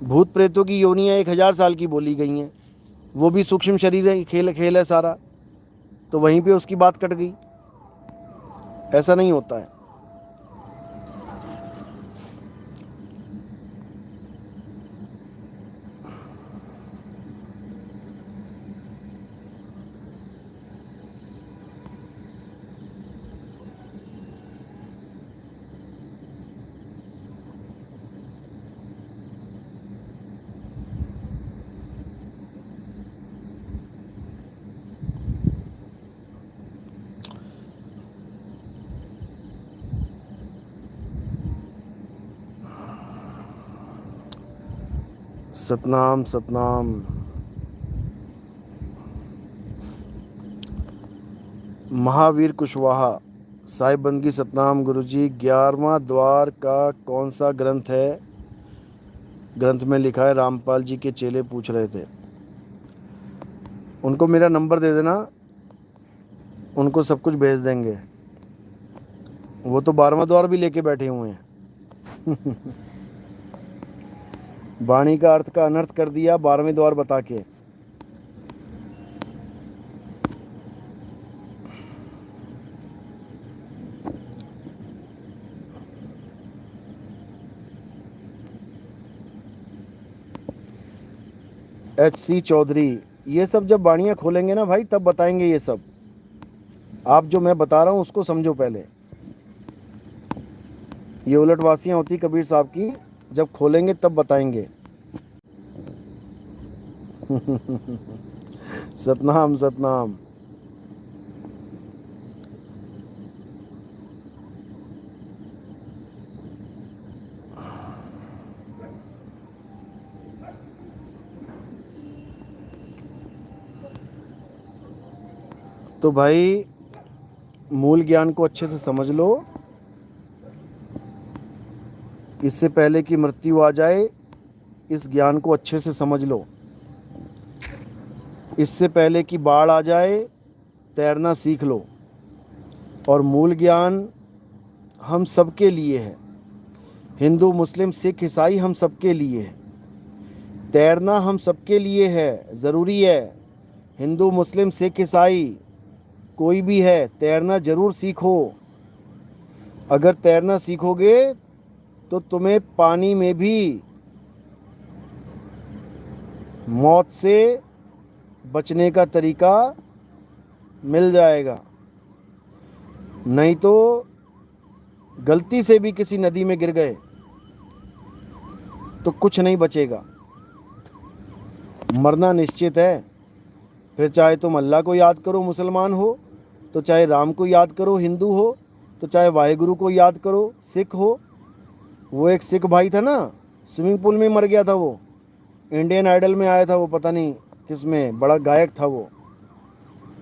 भूत प्रेतों की योनियां 1000 साल की बोली गई हैं, वो भी सूक्ष्म शरीर है, खेल है सारा, तो वहीं पे उसकी बात कट गई। ऐसा नहीं होता है। सतनाम सतनाम। महावीर कुशवाहा, साहिब बंदगी सतनाम गुरुजी। 11वां द्वार का कौन सा ग्रंथ है? ग्रंथ में लिखा है, रामपाल जी के चेले पूछ रहे थे। उनको मेरा नंबर दे देना, उनको सब कुछ भेज देंगे। वो तो 12वां द्वार भी लेके बैठे हुए हैं। वाणी का अर्थ का अनर्थ कर दिया 12वें द्वार बता के। HC चौधरी, ये सब जब वाणियाँ खोलेंगे ना भाई, तब बताएंगे ये सब। आप जो मैं बता रहा हूँ उसको समझो पहले। ये उलटवासियाँ होती कबीर साहब की, जब खोलेंगे तब बताएंगे। सतनाम सतनाम। तो भाई मूल ज्ञान को अच्छे से समझ लो, इससे पहले कि मृत्यु आ जाए इस ज्ञान को अच्छे से समझ लो। इससे पहले कि बाढ़ आ जाए तैरना सीख लो। और मूल ज्ञान हम सबके लिए है, हिंदू मुस्लिम सिख ईसाई हम सबके लिए है। तैरना हम सबके लिए है, ज़रूरी है। हिंदू मुस्लिम सिख ईसाई कोई भी है, तैरना ज़रूर सीखो। अगर तैरना सीखोगे तो तुम्हें पानी में भी मौत से बचने का तरीका मिल जाएगा। नहीं तो गलती से भी किसी नदी में गिर गए तो कुछ नहीं बचेगा, मरना निश्चित है। फिर चाहे तुम अल्लाह को याद करो मुसलमान हो, तो चाहे राम को याद करो हिंदू हो, तो चाहे वाहेगुरु को याद करो सिख हो। वो एक सिख भाई था ना, स्विमिंग पूल में मर गया था। वो इंडियन आइडल में आया था, वो पता नहीं किस में, बड़ा गायक था वो।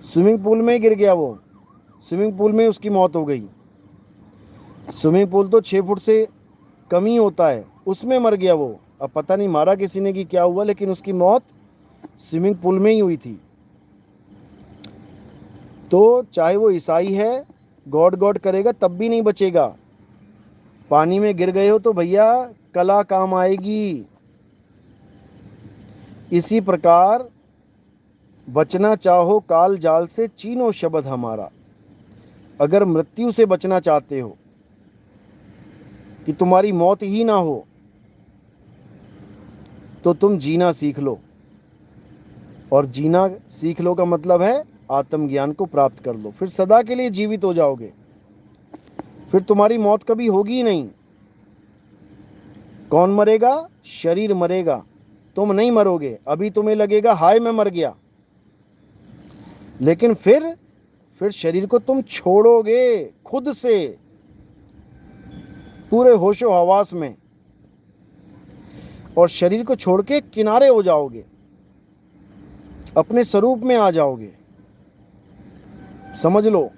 स्विमिंग पूल में ही गिर गया वो, स्विमिंग पूल में उसकी मौत हो गई। स्विमिंग पूल तो 6 फुट से कम ही होता है, उसमें मर गया वो। अब पता नहीं मारा किसी ने कि क्या हुआ, लेकिन उसकी मौत स्विमिंग पूल में ही हुई थी। तो चाहे वो ईसाई है, गॉड गॉड करेगा तब भी नहीं बचेगा। पानी में गिर गए हो तो भैया कला काम आएगी। इसी प्रकार बचना चाहो काल जाल से, चीनो शब्द हमारा। अगर मृत्यु से बचना चाहते हो कि तुम्हारी मौत ही ना हो, तो तुम जीना सीख लो। और जीना सीख लो का मतलब है आत्मज्ञान को प्राप्त कर लो, फिर सदा के लिए जीवित हो जाओगे। फिर तुम्हारी मौत कभी होगी ही नहीं। कौन मरेगा? शरीर मरेगा, तुम नहीं मरोगे। अभी तुम्हें लगेगा हाय मैं मर गया, लेकिन फिर शरीर को तुम छोड़ोगे खुद से, पूरे होशो हवास में, और शरीर को छोड़ के किनारे हो जाओगे, अपने स्वरूप में आ जाओगे। समझ लो।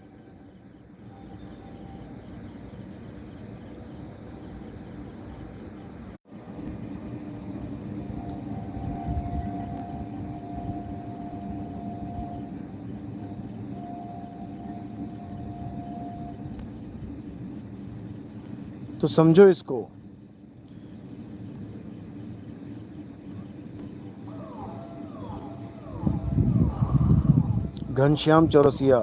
तो समझो इसको। घनश्याम चौरसिया,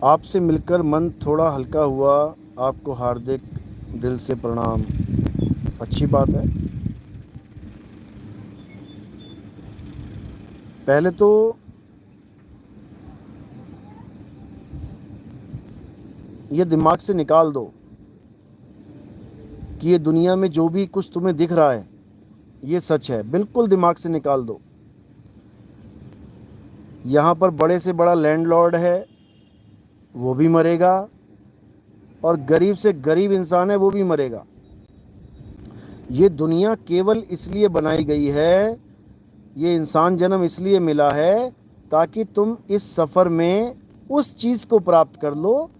आपसे मिलकर मन थोड़ा हल्का हुआ, आपको हार्दिक दिल से प्रणाम। अच्छी बात है। पहले तो ये दिमाग से निकाल दो कि ये दुनिया में जो भी कुछ तुम्हें दिख रहा है ये सच है। बिल्कुल दिमाग से निकाल दो। यहाँ पर बड़े से बड़ा लैंडलॉर्ड है, वो भी मरेगा, और गरीब से गरीब इंसान है, वो भी मरेगा। ये दुनिया केवल इसलिए बनाई गई है, ये इंसान जन्म इसलिए मिला है ताकि तुम इस सफ़र में उस चीज़ को प्राप्त कर लो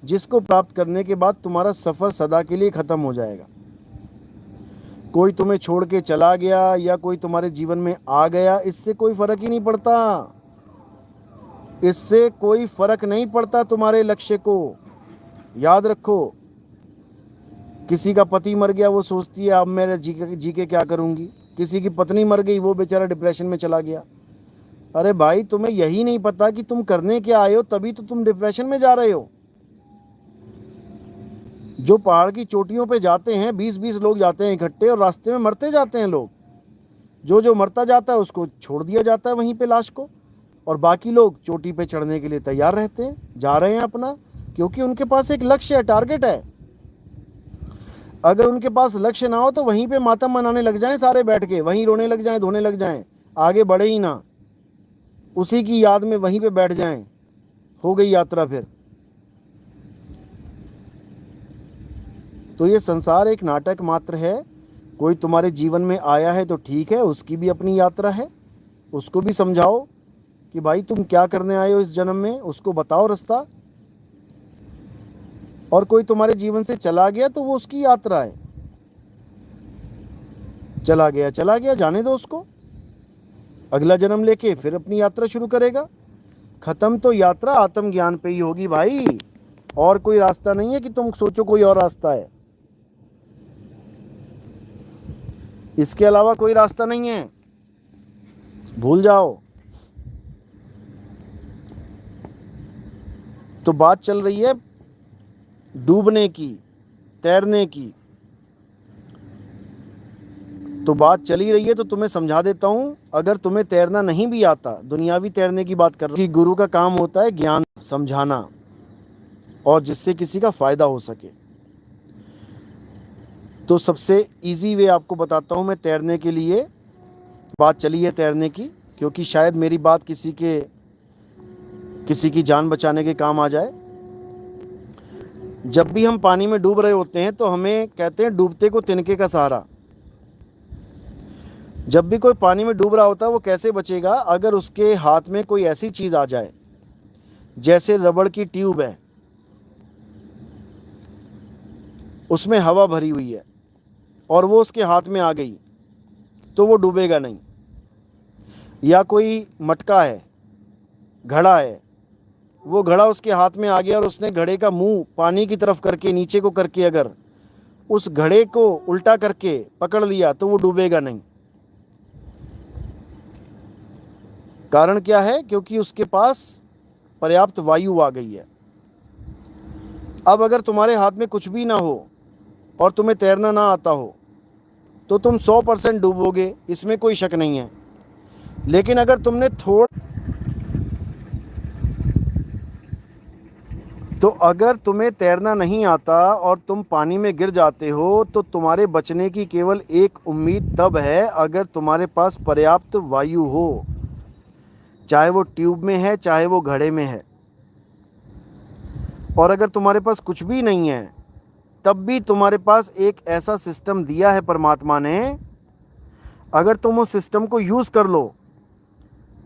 जिसको प्राप्त करने के बाद तुम्हारा सफ़र सदा के लिए ख़त्म हो जाएगा। कोई तुम्हें छोड़ के चला गया या कोई तुम्हारे जीवन में आ गया, इससे कोई फ़र्क ही नहीं पड़ता। इससे कोई फ़र्क नहीं पड़ता तुम्हारे लक्ष्य को। याद रखो, किसी का पति मर गया, वो सोचती है अब मैं जी के क्या करूँगी। किसी की पत्नी मर गई, वो बेचारा डिप्रेशन में चला गया। अरे भाई, तुम्हें यही नहीं पता कि तुम करने क्या आए हो, तभी तो तुम डिप्रेशन में जा रहे हो। जो पहाड़ की चोटियों पे जाते हैं, 20-20 लोग जाते हैं इकट्ठे, और रास्ते में मरते जाते हैं लोग। जो मरता जाता है उसको छोड़ दिया जाता है वहीं पे लाश को, और बाकी लोग चोटी पे चढ़ने के लिए तैयार रहते हैं, जा रहे हैं अपना, क्योंकि उनके पास एक लक्ष्य है, टारगेट है। अगर उनके पास लक्ष्य ना हो तो वहीं पे मातम मनाने लग जाएं सारे बैठ के, वहीं रोने लग जाएं, धोने लग जाएं, आगे बढ़े ही ना, उसी की याद में वहीं पे बैठ जाएं, हो गई यात्रा फिर। तो ये संसार एक नाटक मात्र है। कोई तुम्हारे जीवन में आया है तो ठीक है, उसकी भी अपनी यात्रा है, उसको भी समझाओ कि भाई तुम क्या करने आए हो इस जन्म में, उसको बताओ रास्ता। और कोई तुम्हारे जीवन से चला गया तो वो उसकी यात्रा है, चला गया, जाने दो उसको, अगला जन्म लेके फिर अपनी यात्रा शुरू करेगा। खत्म तो यात्रा आत्मज्ञान पे ही होगी भाई, और कोई रास्ता नहीं है कि तुम सोचो कोई और रास्ता है। इसके अलावा कोई रास्ता नहीं है, भूल जाओ। तो बात चल रही है डूबने की, तैरने की। तो बात चली रही है तो तुम्हें समझा देता हूं। अगर तुम्हें तैरना नहीं भी आता, दुनियावी तैरने की बात कर रहा हूं, कि गुरु का काम होता है ज्ञान समझाना, और जिससे किसी का फायदा हो सके। तो सबसे इजी वे आपको बताता हूं मैं तैरने के लिए। बात चली है तैरने की, क्योंकि शायद मेरी बात किसी की जान बचाने के काम आ जाए। जब भी हम पानी में डूब रहे होते हैं तो हमें कहते हैं डूबते को तिनके का सहारा। जब भी कोई पानी में डूब रहा होता है वो कैसे बचेगा? अगर उसके हाथ में कोई ऐसी चीज़ आ जाए, जैसे रबड़ की ट्यूब है, उसमें हवा भरी हुई है, और वो उसके हाथ में आ गई, तो वो डूबेगा नहीं। या कोई मटका है, घड़ा है, वो घड़ा उसके हाथ में आ गया और उसने घड़े का मुंह पानी की तरफ करके, नीचे को करके अगर उस घड़े को उल्टा करके पकड़ लिया तो वो डूबेगा नहीं। कारण क्या है? क्योंकि उसके पास पर्याप्त वायु आ गई है। अब अगर तुम्हारे हाथ में कुछ भी ना हो और तुम्हें तैरना ना आता हो तो तुम 100% डूबोगे, इसमें कोई शक नहीं है। लेकिन अगर तुमने अगर तुम्हें तैरना नहीं आता और तुम पानी में गिर जाते हो तो तुम्हारे बचने की केवल एक उम्मीद तब है अगर तुम्हारे पास पर्याप्त वायु हो, चाहे वो ट्यूब में है चाहे वो घड़े में है। और अगर तुम्हारे पास कुछ भी नहीं है तब भी तुम्हारे पास एक ऐसा सिस्टम दिया है परमात्मा ने, अगर तुम उस सिस्टम को यूज़ कर लो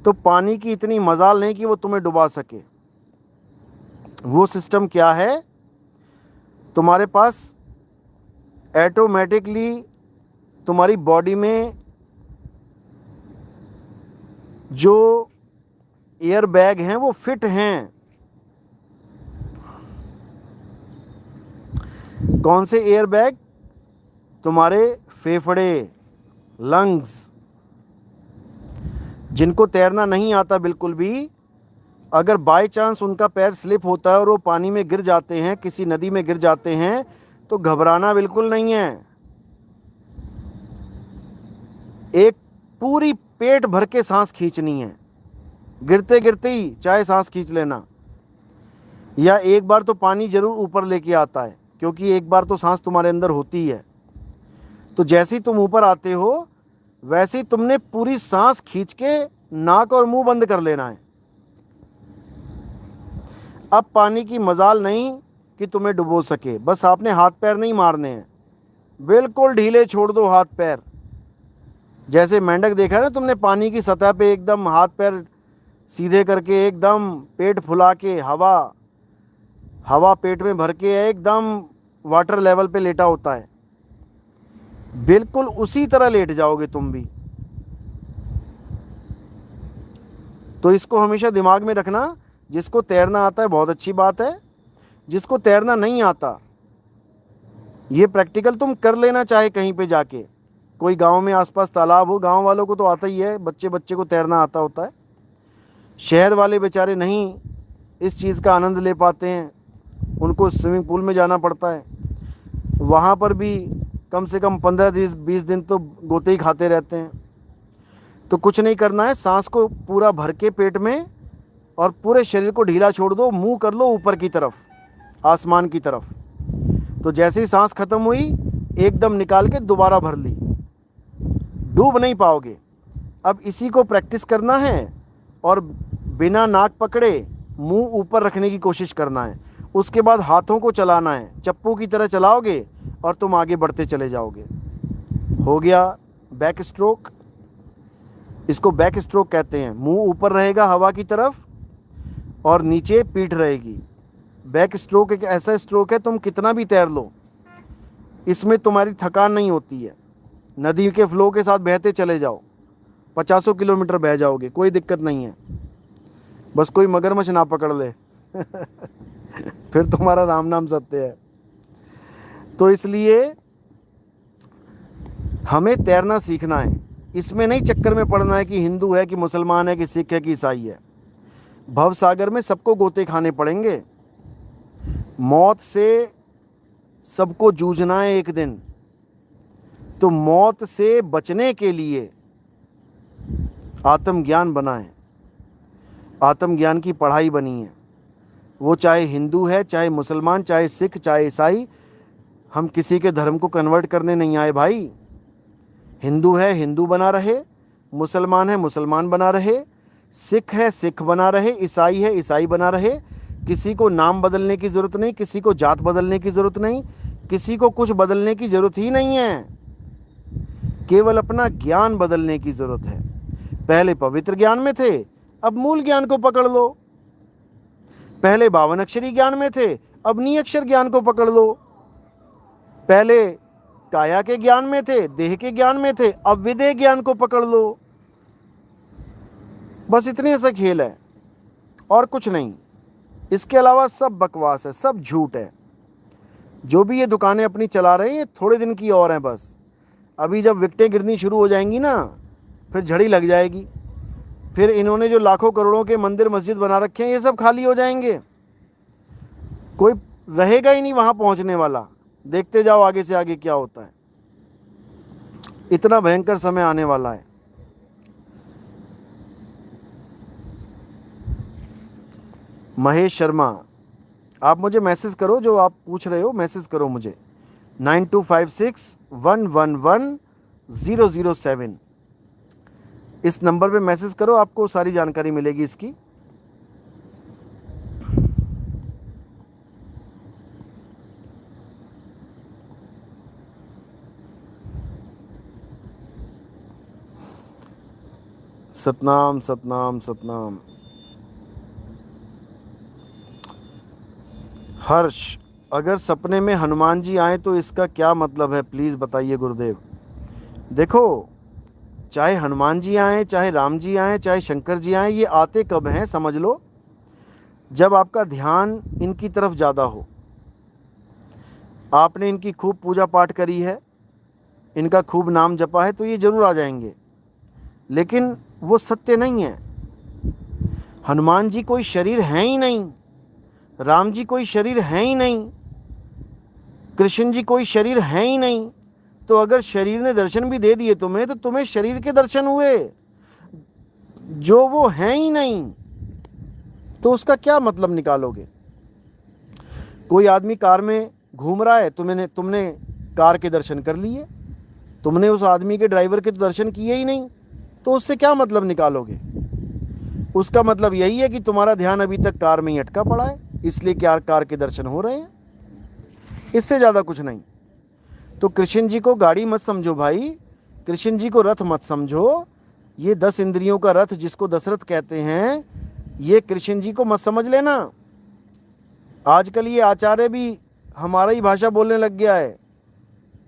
तो पानी की इतनी मजाल नहीं कि वो तुम्हें डुबा सके। वो सिस्टम क्या है? तुम्हारे पास ऑटोमेटिकली तुम्हारी बॉडी में जो एयर बैग हैं वो फिट हैं। कौन से एयर बैग? तुम्हारे फेफड़े, लंग्स। जिनको तैरना नहीं आता बिल्कुल भी, अगर बाय चांस उनका पैर स्लिप होता है और वो पानी में गिर जाते हैं, किसी नदी में गिर जाते हैं, तो घबराना बिल्कुल नहीं है। एक पूरी पेट भर के सांस खींचनी है, गिरते गिरते ही चाहे सांस खींच लेना। या एक बार तो पानी जरूर ऊपर लेके आता है, क्योंकि एक बार तो सांस तुम्हारे अंदर होती है। तो जैसे ही तुम ऊपर आते हो वैसे ही तुमने पूरी सांस खींच के नाक और मुंह बंद कर लेना है। अब पानी की मजाल नहीं कि तुम्हें डुबो सके, बस आपने हाथ पैर नहीं मारने हैं, बिल्कुल ढीले छोड़ दो हाथ पैर। जैसे मेंढक देखा है ना तुमने, पानी की सतह पे एकदम हाथ पैर सीधे करके एकदम पेट फुला के हवा हवा पेट में भर के एकदम वाटर लेवल पे लेटा होता है, बिल्कुल उसी तरह लेट जाओगे तुम भी। तो इसको हमेशा दिमाग में रखना। जिसको तैरना आता है बहुत अच्छी बात है, जिसको तैरना नहीं आता ये प्रैक्टिकल तुम कर लेना, चाहे कहीं पे जाके कोई गांव में आसपास तालाब हो। गांव वालों को तो आता ही है, बच्चे बच्चे को तैरना आता होता है। शहर वाले बेचारे नहीं इस चीज़ का आनंद ले पाते हैं, उनको स्विमिंग पूल में जाना पड़ता है। वहाँ पर भी कम से कम 15-20 दिन तो गोते ही खाते रहते हैं। तो कुछ नहीं करना है, सांस को पूरा भर के पेट में और पूरे शरीर को ढीला छोड़ दो, मुंह कर लो ऊपर की तरफ, आसमान की तरफ। तो जैसे ही सांस खत्म हुई एकदम निकाल के दोबारा भर ली, डूब नहीं पाओगे। अब इसी को प्रैक्टिस करना है और बिना नाक पकड़े मुंह ऊपर रखने की कोशिश करना है। उसके बाद हाथों को चलाना है, चप्पू की तरह चलाओगे और तुम आगे बढ़ते चले जाओगे। हो गया बैक स्ट्रोक। इसको बैक स्ट्रोक कहते हैं। मुंह ऊपर रहेगा हवा की तरफ और नीचे पीठ रहेगी। बैक स्ट्रोक एक ऐसा स्ट्रोक है, तुम कितना भी तैर लो इसमें तुम्हारी थकान नहीं होती है। नदी के फ्लो के साथ बहते चले जाओ, 50 किलोमीटर बह जाओगे, कोई दिक्कत नहीं है। बस कोई मगरमच्छ ना पकड़ ले फिर तुम्हारा राम नाम सत्य है। तो इसलिए हमें तैरना सीखना है। इसमें नहीं चक्कर में पड़ना है कि हिंदू है कि मुसलमान है कि सिख है कि ईसाई है। भव सागर में सबको गोते खाने पड़ेंगे, मौत से सबको जूझना है एक दिन। तो मौत से बचने के लिए आत्मज्ञान बना है, आत्मज्ञान की पढ़ाई बनी है। वो चाहे हिंदू है, चाहे मुसलमान, चाहे सिख, चाहे ईसाई, हम किसी के धर्म को कन्वर्ट करने नहीं आए भाई। हिंदू है हिंदू बना रहे, मुसलमान है मुसलमान बना रहे, सिख है सिख बना रहे, ईसाई है ईसाई बना रहे। किसी को नाम बदलने की ज़रूरत नहीं, किसी को जात बदलने की ज़रूरत नहीं, किसी को कुछ बदलने की ज़रूरत ही नहीं है। केवल अपना ज्ञान बदलने की ज़रूरत है। पहले पवित्र ज्ञान में थे, अब मूल ज्ञान को पकड़ लो। पहले 52 अक्षरी ज्ञान में थे, अब निअक्षर ज्ञान को पकड़ लो। पहले काया के ज्ञान में थे, देह के ज्ञान में थे, अब विदेह ज्ञान को पकड़ लो। बस इतने सा खेल है और कुछ नहीं। इसके अलावा सब बकवास है, सब झूठ है। जो भी ये दुकानें अपनी चला रहे हैं ये थोड़े दिन की और हैं बस। अभी जब विकटें गिरनी शुरू हो जाएंगी ना, फिर झड़ी लग जाएगी। फिर इन्होंने जो लाखों करोड़ों के मंदिर मस्जिद बना रखे हैं ये सब खाली हो जाएंगे, कोई रहेगा ही नहीं वहाँ पहुँचने वाला। देखते जाओ आगे से आगे क्या होता है। इतना भयंकर समय आने वाला है। महेश शर्मा, आप मुझे मैसेज करो, जो आप पूछ रहे हो मैसेज करो मुझे 9256111007। इस नंबर पे मैसेज करो, आपको सारी जानकारी मिलेगी इसकी। सतनाम सतनाम सतनाम। हर्ष, अगर सपने में हनुमान जी आए तो इसका क्या मतलब है, प्लीज़ बताइए गुरुदेव। देखो, चाहे हनुमान जी आए, चाहे राम जी आए, चाहे शंकर जी आए, ये आते कब हैं समझ लो, जब आपका ध्यान इनकी तरफ ज़्यादा हो, आपने इनकी खूब पूजा पाठ करी है, इनका खूब नाम जपा है, तो ये ज़रूर आ जाएंगे। लेकिन वो सत्य नहीं है। हनुमान जी कोई शरीर है ही नहीं, राम जी कोई शरीर है ही नहीं, कृष्ण जी कोई शरीर है ही नहीं। तो अगर शरीर ने दर्शन भी दे दिए तुम्हें, तो तुम्हें शरीर के दर्शन हुए, जो वो है ही नहीं, तो उसका क्या मतलब निकालोगे? कोई आदमी कार में घूम रहा है, तुमने कार के दर्शन कर लिए, तुमने उस आदमी के ड्राइवर के तो दर्शन किए ही नहीं, तो उससे क्या मतलब निकालोगे? उसका मतलब यही है कि तुम्हारा ध्यान अभी तक कार में ही अटका पड़ा है, इसलिए क्या कार के दर्शन हो रहे हैं, इससे ज़्यादा कुछ नहीं। तो कृष्ण जी को गाड़ी मत समझो भाई, कृष्ण जी को रथ मत समझो। ये 10 इंद्रियों का रथ जिसको दशरथ कहते हैं, ये कृष्ण जी को मत समझ लेना। आजकल ये आचार्य भी हमारा ही भाषा बोलने लग गया है,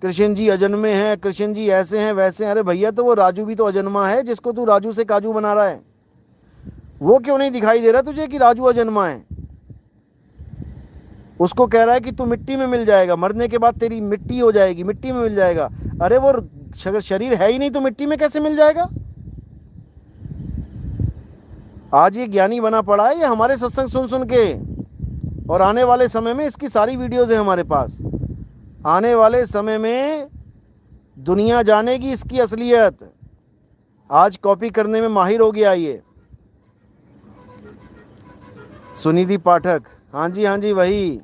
कृष्ण जी अजन्मे हैं, कृष्ण जी ऐसे हैं वैसे हैं। अरे भैया, तो वो राजू भी तो अजन्मा है, जिसको तू राजू से काजू बना रहा है। वो क्यों नहीं दिखाई दे रहा तुझे कि राजू अजन्मा है? उसको कह रहा है कि तू मिट्टी में मिल जाएगा, मरने के बाद तेरी मिट्टी हो जाएगी, मिट्टी में मिल जाएगा। अरे वो शरीर है ही नहीं तो मिट्टी में कैसे मिल जाएगा? आज ये ज्ञानी बना पड़ा है ये हमारे सत्संग सुन सुन के, और आने वाले समय में इसकी सारी वीडियोज़ है हमारे पास। आने वाले समय में दुनिया जानेगी इसकी असलियत। आज कॉपी करने में माहिर हो गया ये सुनिधि पाठक। हाँ जी वही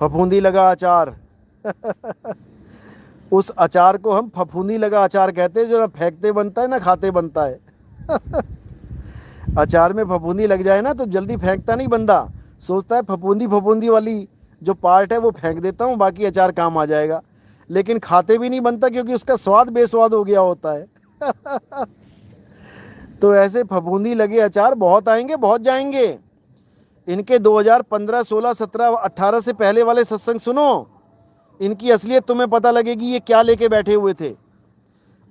फफूंदी लगा अचार। उस अचार को हम फफूंदी लगा अचार कहते हैं, जो ना फेंकते बनता है ना खाते बनता है। अचार में फफूंदी लग जाए ना तो जल्दी फेंकता नहीं बंदा, सोचता है फफूंदी फफूंदी वाली जो पार्ट है वो फेंक देता हूँ, बाकी अचार काम आ जाएगा। लेकिन खाते भी नहीं बनता, क्योंकि उसका स्वाद बेस्वाद हो गया होता है। तो ऐसे फफूंदी लगे अचार बहुत आएंगे, बहुत जाएंगे। इनके 2015, 16, 17, 18 से पहले वाले सत्संग सुनो, इनकी असलियत तुम्हें पता लगेगी ये क्या लेके बैठे हुए थे।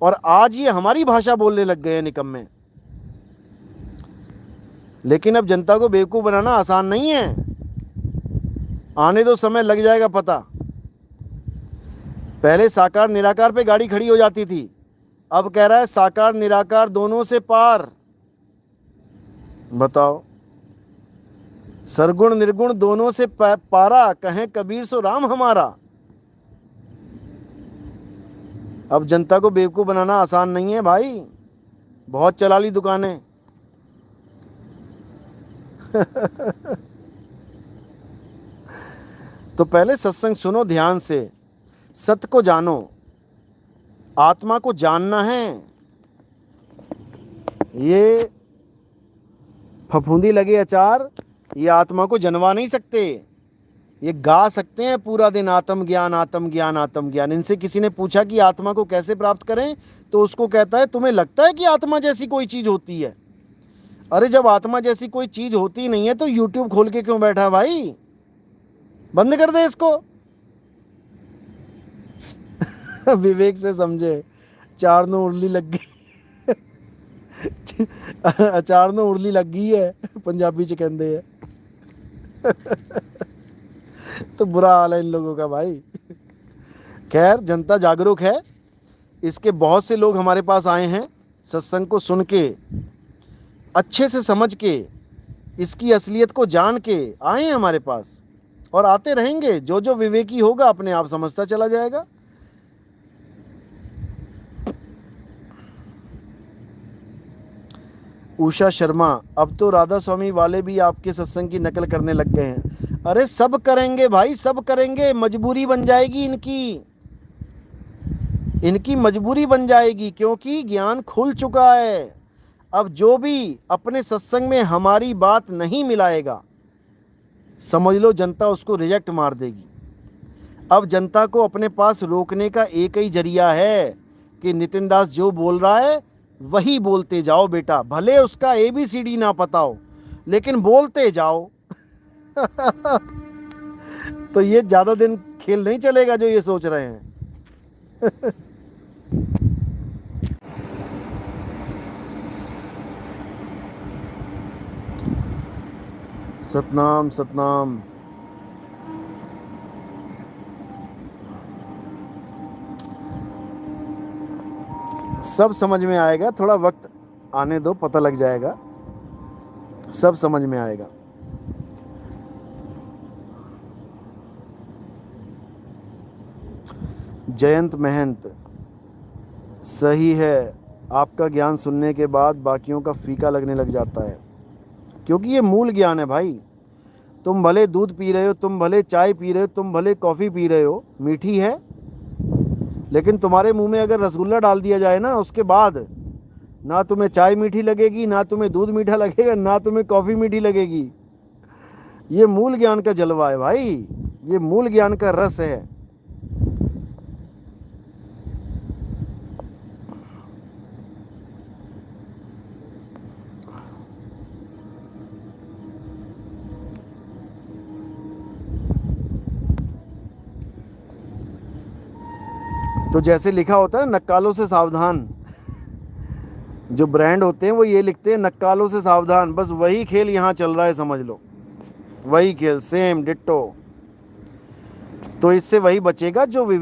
और आज ये हमारी भाषा बोलने लग गए हैं निकम्मे। लेकिन अब जनता को बेवकूफ़ बनाना आसान नहीं है, आने दो, समय लग जाएगा पता। पहले साकार निराकार पे गाड़ी खड़ी हो जाती थी, अब कह रहा है साकार निराकार दोनों से पार। बताओ, सरगुण निर्गुण दोनों से पारा, कहें कबीर सो राम हमारा। अब जनता को बेवकूफ़ बनाना आसान नहीं है भाई, बहुत चला ली दुकानें। तो पहले सत्संग सुनो ध्यान से, सत्य को जानो, आत्मा को जानना है। ये फफूंदी लगे अचार ये आत्मा को जनवा नहीं सकते। ये गा सकते हैं पूरा दिन आत्म ज्ञान आत्म ज्ञान आत्म ज्ञान। इनसे किसी ने पूछा कि आत्मा को कैसे प्राप्त करें, तो उसको कहता है तुम्हें लगता है कि आत्मा जैसी कोई चीज़ होती है? अरे जब आत्मा जैसी कोई चीज़ होती नहीं है तो यूट्यूब खोल के क्यों बैठा भाई? बंद कर दे इसको। विवेक से समझे, चार नो उर्ली लग गई। अचार नो उर्ली लग गई है, पंजाबी च कहते हैं। तो बुरा हाल है इन लोगों का भाई। खैर, जनता जागरूक है, इसके बहुत से लोग हमारे पास आए हैं सत्संग को सुन के, अच्छे से समझ के, इसकी असलियत को जान के आए हैं हमारे पास, और आते रहेंगे। जो जो विवेकी होगा अपने आप समझता चला जाएगा। उषा शर्मा, अब तो राधा स्वामी वाले भी आपके सत्संग की नकल करने लग गए हैं। अरे सब करेंगे भाई, सब करेंगे, मजबूरी बन जाएगी इनकी मजबूरी बन जाएगी, क्योंकि ज्ञान खुल चुका है। अब जो भी अपने सत्संग में हमारी बात नहीं मिलाएगा, समझ लो जनता उसको रिजेक्ट मार देगी। अब जनता को अपने पास रोकने का एक ही जरिया है कि नितिन दास जो बोल रहा है वही बोलते जाओ बेटा, भले उसका ABCD ना पता हो, लेकिन बोलते जाओ। तो ये ज़्यादा दिन खेल नहीं चलेगा जो ये सोच रहे हैं। सतनाम सतनाम। सब समझ में आएगा, थोड़ा वक्त आने दो, पता लग जाएगा। सब समझ में आएगा। जयंत महंत, सही है, आपका ज्ञान सुनने के बाद बाकियों का फीका लगने लग जाता है, क्योंकि ये मूल ज्ञान है भाई। तुम भले दूध पी रहे हो, तुम भले चाय पी रहे हो, तुम भले कॉफ़ी पी रहे हो, मीठी है, लेकिन तुम्हारे मुंह में अगर रसगुल्ला डाल दिया जाए ना, उसके बाद ना तुम्हें चाय मीठी लगेगी, ना तुम्हें दूध मीठा लगेगा, ना तुम्हें कॉफ़ी मीठी लगेगी। ये मूल ज्ञान का जलवा है भाई, ये मूल ज्ञान का रस है। तो जैसे लिखा होता है ना, नक्कालों से सावधान, जो ब्रांड होते हैं वो ये लिखते हैं नक्कालों से सावधान, बस वही खेल यहाँ चल रहा है, समझ लो, वही खेल, सेम डिट्टो। तो इससे वही बचेगा जो